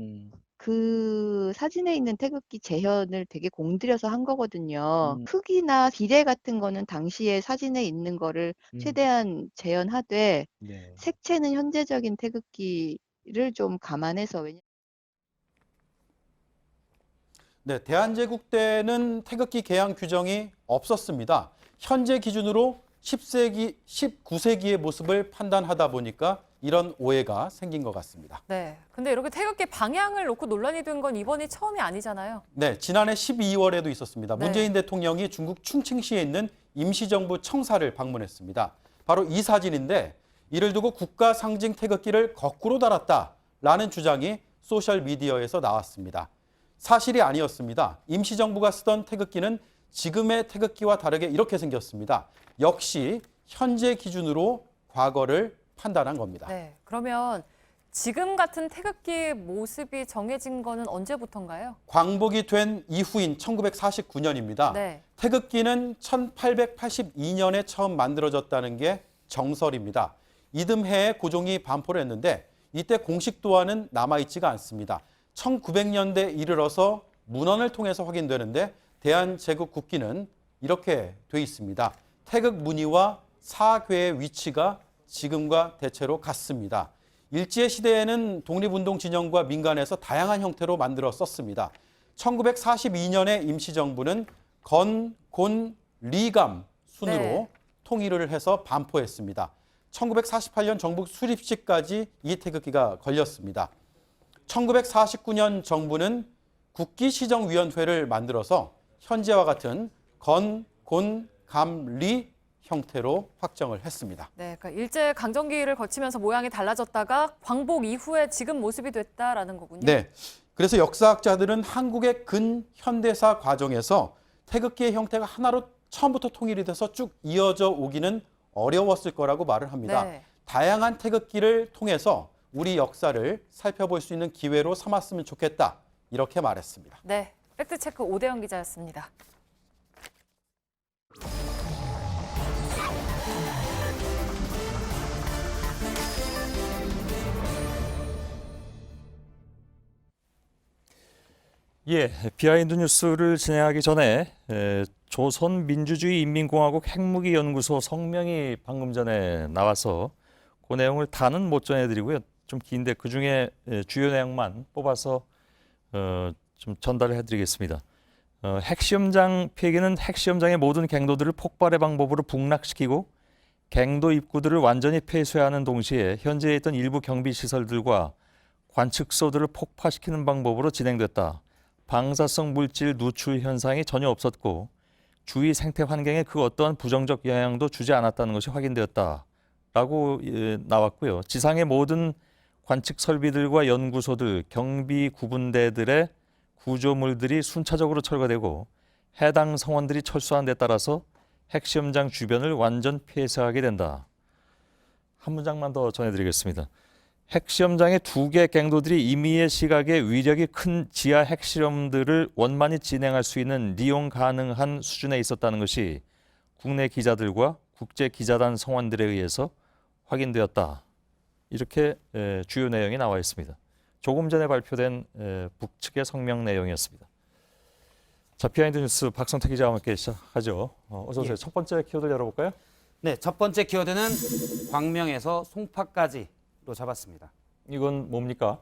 그 사진에 있는 태극기 재현을 되게 공들여서 한 거거든요. 크기나 비례 같은 거는 당시에 사진에 있는 거를 최대한 재현하되 색채는 현재적인 태극기를 좀 감안해서 네, 대한제국 때는 태극기 개양 규정이 없었습니다. 현재 기준으로 19세기의 모습을 판단하다 보니까 이런 오해가 생긴 것 같습니다. 네, 근데 이렇게 태극기 방향을 놓고 논란이 된 건 이번이 처음이 아니잖아요. 네, 지난해 12월에도 있었습니다. 문재인 대통령이 중국 충칭시에 있는 임시정부 청사를 방문했습니다. 바로 이 사진인데 이를 두고 국가 상징 태극기를 거꾸로 달았다라는 주장이 소셜미디어에서 나왔습니다. 사실이 아니었습니다. 임시정부가 쓰던 태극기는 지금의 태극기와 다르게 이렇게 생겼습니다. 역시 현재 기준으로 과거를 판단한 겁니다. 네, 그러면 지금 같은 태극기 모습이 정해진 거는 언제부터인가요? 광복이 된 이후인 1949년입니다. 네. 태극기는 1882년에 처음 만들어졌다는 게 정설입니다. 이듬해에 고종이 반포를 했는데 이때 공식 도안은 남아있지가 않습니다. 1900년대 이르러서 문헌을 통해서 확인되는데 대한제국 국기는 이렇게 돼 있습니다. 태극 무늬와 사괴의 위치가 지금과 대체로 같습니다. 일제 시대에는 독립운동 진영과 민간에서 다양한 형태로 만들어 썼습니다. 1942년에 임시정부는 건, 곤, 리감 순으로 네. 통일을 해서 반포했습니다. 1948년 정부 수립식까지 이 태극기가 걸렸습니다. 1949년 정부는 국기시정위원회를 만들어서 현재와 같은 건, 곤, 감, 리 형태로 확정을 했습니다. 네, 그러니까 일제 강점기를 거치면서 모양이 달라졌다가 광복 이후에 지금 모습이 됐다라는 거군요. 네, 그래서 역사학자들은 한국의 근현대사 과정에서 태극기의 형태가 하나로 처음부터 통일이 돼서 쭉 이어져 오기는 어려웠을 거라고 말을 합니다. 네. 다양한 태극기를 통해서 우리 역사를 살펴볼 수 있는 기회로 삼았으면 좋겠다, 이렇게 말했습니다. 네, 팩트체크 오대영 기자였습니다. 예, 비하인드 뉴스를 진행하기 전에 조선민주주의인민공화국 핵무기연구소 성명이 방금 전에 나와서 그 내용을 다는 못 전해드리고요. 좀 긴데 그중에 주요 내용만 뽑아서 좀 전달을 해드리겠습니다. 핵시험장 폐기는 핵시험장의 모든 갱도들을 폭발의 방법으로 북락시키고 갱도 입구들을 완전히 폐쇄하는 동시에 현재에 있던 일부 경비시설들과 관측소들을 폭파시키는 방법으로 진행됐다. 방사성 물질 누출 현상이 전혀 없었고 주위 생태 환경에 그 어떠한 부정적 영향도 주지 않았다는 것이 확인되었다라고 나왔고요. 지상의 모든 관측 설비들과 연구소들, 경비 구분대들의 구조물들이 순차적으로 철거되고 해당 성원들이 철수한 데 따라서 핵시험장 주변을 완전 폐쇄하게 된다. 한 문장만 더 전해드리겠습니다. 핵시험장의 2개 갱도들이 임의의 시각에 위력이 큰 지하 핵실험들을 원만히 진행할 수 있는利用 가능한 수준에 있었다는 것이 국내 기자들과 국제 기자단 성원들에 의해서 확인되었다. 이렇게 주요 내용이 나와 있습니다. 조금 전에 발표된 북측의 성명 내용이었습니다. 자, 비하인드 뉴스 박성태 기자와 함께 시작하죠. 어서 오세요. 예. 첫 번째 키워드 열어볼까요? 네, 첫 번째 키워드는 광명에서 송파까지로 잡았습니다. 이건 뭡니까?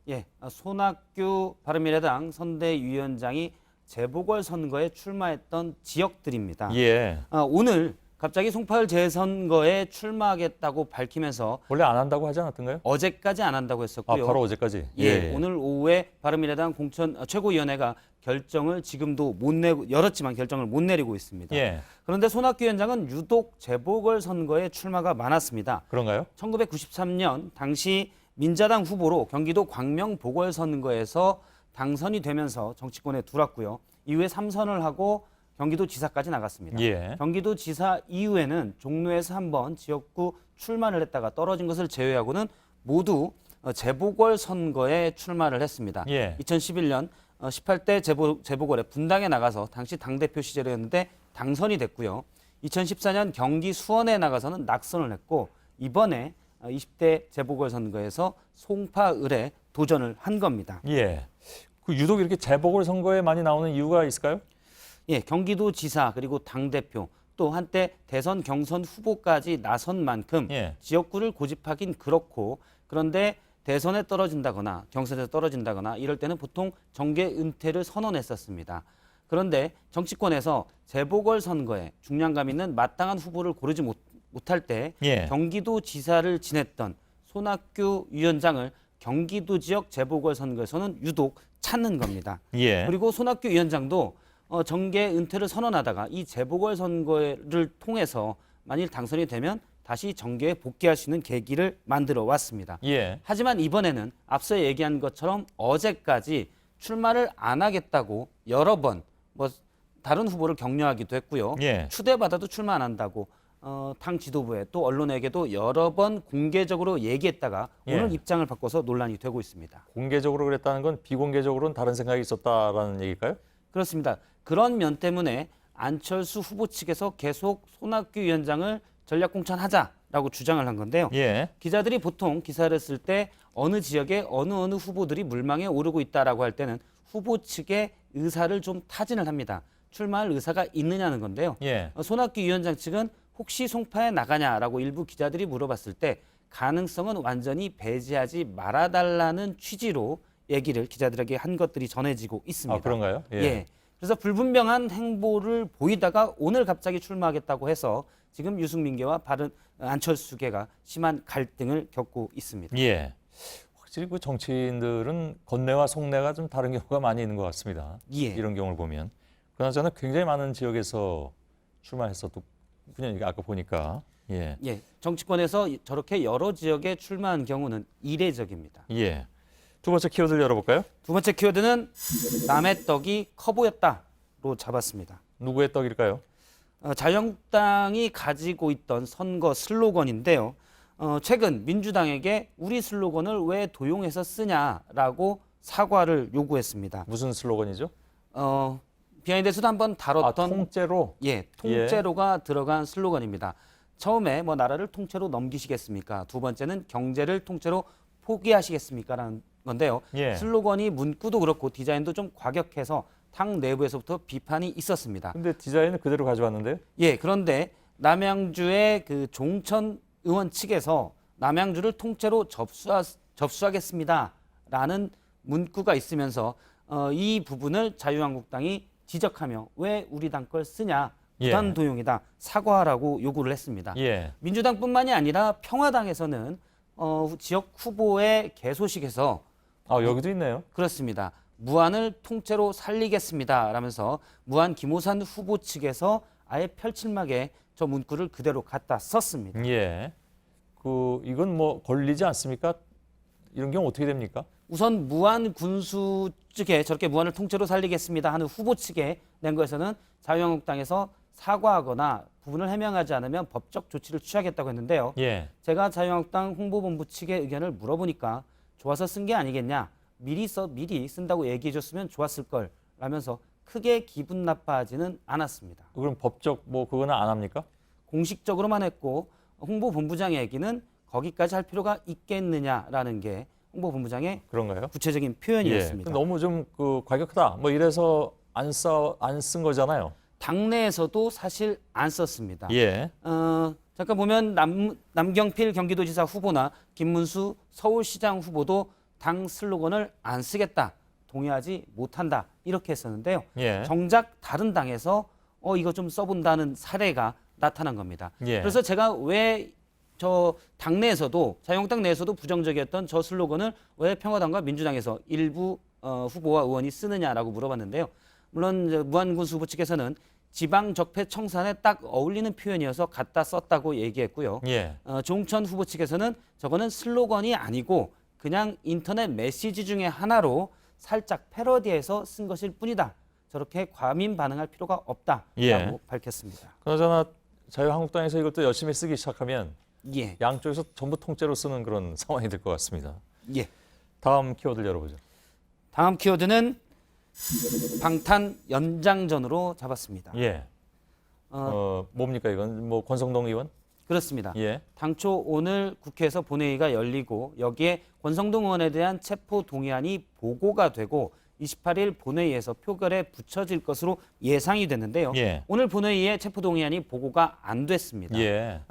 예, 손학규 바른미래당 선대위원장이 재보궐선거에 출마했던 지역들입니다. 예. 오늘 갑자기 송파을 재선거에 출마하겠다고 밝히면서 원래 안 한다고 하지 않았던가요? 어제까지 안 한다고 했었고요. 바로 어제까지? 예, 오늘 오후에 바른미래당 공천 최고위원회가 결정을 지금도 못 내고 열었지만 결정을 못 내리고 있습니다. 예. 그런데 손학규 위원장은 유독 재보궐선거에 출마가 많았습니다. 그런가요? 1993년 당시 민자당 후보로 경기도 광명 보궐선거에서 당선이 되면서 정치권에 들어왔고요. 이후에 3선을 하고 경기도 지사까지 나갔습니다. 예. 경기도 지사 이후에는 종로에서 한번 지역구 출마를 했다가 떨어진 것을 제외하고는 모두 재보궐선거에 출마를 했습니다. 예. 2011년 18대 재보궐에 분당에 나가서 당시 당대표 시절이었는데 당선이 됐고요. 2014년 경기 수원에 나가서는 낙선을 했고 이번에 20대 재보궐선거에서 송파을에 도전을 한 겁니다. 예. 그 유독 이렇게 재보궐선거에 많이 나오는 이유가 있을까요? 예, 경기도지사 그리고 당대표 또 한때 대선 경선 후보까지 나선 만큼 예. 지역구를 고집하긴 그렇고 그런데 대선에 떨어진다거나 경선에서 떨어진다거나 이럴 때는 보통 정계 은퇴를 선언했었습니다. 그런데 정치권에서 재보궐선거에 중량감 있는 마땅한 후보를 고르지 못할 때 예. 경기도지사를 지냈던 손학규 위원장을 경기도 지역 재보궐선거에서는 유독 찾는 겁니다. 예. 그리고 손학규 위원장도 정계 은퇴를 선언하다가 이 재보궐선거를 통해서 만일 당선이 되면 다시 정계에 복귀할 수 있는 계기를 만들어 왔습니다. 예. 하지만 이번에는 앞서 얘기한 것처럼 어제까지 출마를 안 하겠다고 여러 번 다른 후보를 격려하기도 했고요. 예. 추대받아도 출마 안 한다고 당 지도부에 또 언론에게도 여러 번 공개적으로 얘기했다가 오늘 입장을 바꿔서 논란이 되고 있습니다. 공개적으로 그랬다는 건 비공개적으로는 다른 생각이 있었다라는 얘기일까요? 그렇습니다. 그런 면 때문에 안철수 후보 측에서 계속 손학규 위원장을 전략 공천하자라고 주장을 한 건데요. 기자들이 보통 기사를 쓸 때 어느 지역에 어느 후보들이 물망에 오르고 있다라고 할 때는 후보 측의 의사를 좀 타진을 합니다. 출마할 의사가 있느냐는 건데요. 손학규 위원장 측은 혹시 송파에 나가냐라고 일부 기자들이 물어봤을 때 가능성은 완전히 배제하지 말아달라는 취지로 얘기를 기자들에게 한 것들이 전해지고 있습니다. 아, 그런가요? 그래서 불분명한 행보를 보이다가 오늘 갑자기 출마하겠다고 해서 지금 유승민계와 안철수계가 심한 갈등을 겪고 있습니다. 확실히 그 정치인들은 겉내와 속내가 좀 다른 경우가 많이 있는 것 같습니다. 이런 경우를 보면. 그나저나 굉장히 많은 지역에서 출마했었던 분이 아까 보니까. 정치권에서 저렇게 여러 지역에 출마한 경우는 이례적입니다. 두 번째 키워드를 열어볼까요? 두 번째 키워드는 남의 떡이 커 보였다로 잡았습니다. 누구의 떡일까요? 자유한국당이 가지고 있던 선거 슬로건인데요. 최근 민주당에게 우리 슬로건을 왜 도용해서 쓰냐라고 사과를 요구했습니다. 무슨 슬로건이죠? 비하인드에서도 한번 다뤘던 통째로? 통째로가 들어간 슬로건입니다. 처음에 뭐 나라를 통째로 넘기시겠습니까? 두 번째는 경제를 통째로 포기하시겠습니까? 라는 건데요. 슬로건이 문구도 그렇고 디자인도 좀 과격해서 당 내부에서부터 비판이 있었습니다. 근데 디자인은 그대로 가져왔는데요? 그런데 남양주의 그 종천 의원 측에서 남양주를 통째로 접수하겠습니다라는 문구가 있으면서 이 부분을 자유한국당이 지적하며 왜 우리 당 걸 쓰냐, 부단 도용이다, 사과하라고 요구를 했습니다. 민주당뿐만이 아니라 평화당에서는 지역 후보의 개소식에서 여기도 있네요. 그렇습니다. 무안을 통째로 살리겠습니다 라면서 무안 김호산 후보 측에서 아예 펼칠막에 저 문구를 그대로 갖다 썼습니다. 이건 뭐 걸리지 않습니까? 이런 경우 어떻게 됩니까? 우선 무안 군수 측에 저렇게 무안을 통째로 살리겠습니다 하는 후보 측에 낸 것에서는 자유한국당에서 사과하거나 부분을 해명하지 않으면 법적 조치를 취하겠다고 했는데요. 제가 자유한국당 홍보본부 측의 의견을 물어보니까 좋아서 쓴 게 아니겠냐. 미리 쓴다고 얘기해 줬으면 좋았을 걸 라면서 크게 기분 나빠하지는 않았습니다. 그럼 법적 그거는 안 합니까? 공식적으로만 했고 홍보본부장의 얘기는 거기까지 할 필요가 있겠느냐라는 게 홍보본부장의 그런가요? 구체적인 표현이었습니다. 너무 좀 과격하다. 이래서 안 쓴 거잖아요. 당내에서도 사실 안 썼습니다. 잠깐 보면 남경필 경기도지사 후보나 김문수 서울시장 후보도 당 슬로건을 안 쓰겠다, 동의하지 못한다 이렇게 했었는데요. 정작 다른 당에서 이거 좀 써본다는 사례가 나타난 겁니다. 그래서 제가 왜 저 당내에서도 자유한국당 내에서도 부정적이었던 저 슬로건을 왜 평화당과 민주당에서 일부 후보와 의원이 쓰느냐라고 물어봤는데요. 물론 무안군수 후보 측에서는 지방 적폐 청산에 딱 어울리는 표현이어서 갖다 썼다고 얘기했고요. 종천 후보 측에서는 저거는 슬로건이 아니고 그냥 인터넷 메시지 중에 하나로 살짝 패러디해서 쓴 것일 뿐이다. 저렇게 과민 반응할 필요가 없다라고 밝혔습니다. 그나저나 자유한국당에서 이걸 또 열심히 쓰기 시작하면 양쪽에서 전부 통째로 쓰는 그런 상황이 될 것 같습니다. 다음 키워드를 열어보죠. 다음 키워드는 방탄 연장전으로 잡았습니다. 뭡니까 이건? 권성동 의원? 그렇습니다. 당초 오늘 국회에서 본회의가 열리고 여기에 권성동 의원에 대한 체포 동의안이 보고가 되고 28일 본회의에서 표결에 붙여질 것으로 예상이 됐는데요. 오늘 본회의에 체포 동의안이 보고가 안 됐습니다.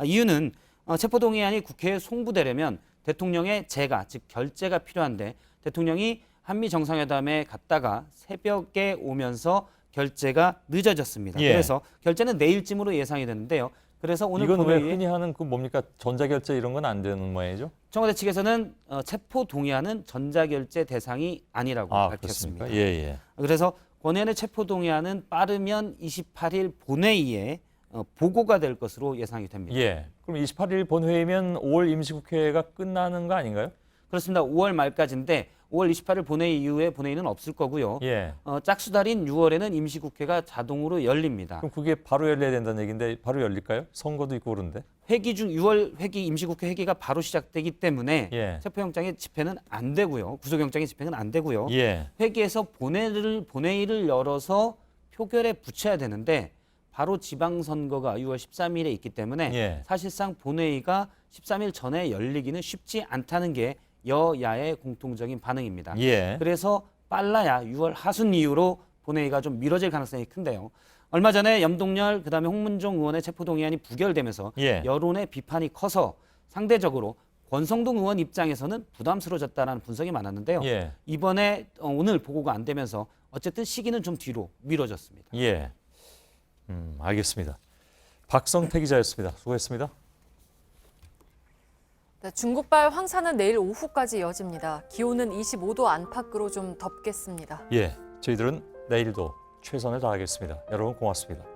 이유는 체포 동의안이 국회에 송부되려면 대통령의 재가, 즉 결재가 필요한데 대통령이 한미 정상회담에 갔다가 새벽에 오면서 결재가 늦어졌습니다. 그래서 결재는 내일쯤으로 예상이 되는데요. 그래서 오늘 이건 본회의에 왜 흔히 하는 뭐입니까? 전자결제 이런 건 안 되는 모양이죠? 청와대 측에서는 체포 동의안은 전자결제 대상이 아니라고 밝혔습니다. 그래서 권 의원의 체포 동의안은 빠르면 28일 본회의에 보고가 될 것으로 예상이 됩니다. 그럼 28일 본회의면 5월 임시국회가 끝나는 거 아닌가요? 그렇습니다. 5월 말까지인데 5월 28일 본회의 이후에 본회의는 없을 거고요. 예. 짝수달인 6월에는 임시국회가 자동으로 열립니다. 그럼 그게 바로 열려야 된다는 얘기인데 바로 열릴까요? 선거도 있고 그런데. 회기 중 6월 회기 임시국회 회기가 바로 시작되기 때문에 예. 체포영장의 집행은 안 되고요. 구속영장의 집행은 안 되고요. 예. 회기에서 본회의를 열어서 표결에 붙여야 되는데 바로 지방선거가 6월 13일에 있기 때문에 예. 사실상 본회의가 13일 전에 열리기는 쉽지 않다는 게 여야의 공통적인 반응입니다. 예. 그래서 빨라야 6월 하순 이후로 본회의가 좀 미뤄질 가능성이 큰데요. 얼마 전에 염동열 그다음에 홍문종 의원의 체포동의안이 부결되면서 예. 여론의 비판이 커서 상대적으로 권성동 의원 입장에서는 부담스러워졌다는 분석이 많았는데요. 예. 이번에 오늘 보고가 안 되면서 어쨌든 시기는 좀 뒤로 미뤄졌습니다. 예. 알겠습니다. 박성태 기자였습니다. 수고했습니다. 네, 중국발 황사는 내일 오후까지 이어집니다. 기온은 25도 안팎으로 좀 덥겠습니다. 예, 저희들은 내일도 최선을 다하겠습니다. 여러분 고맙습니다.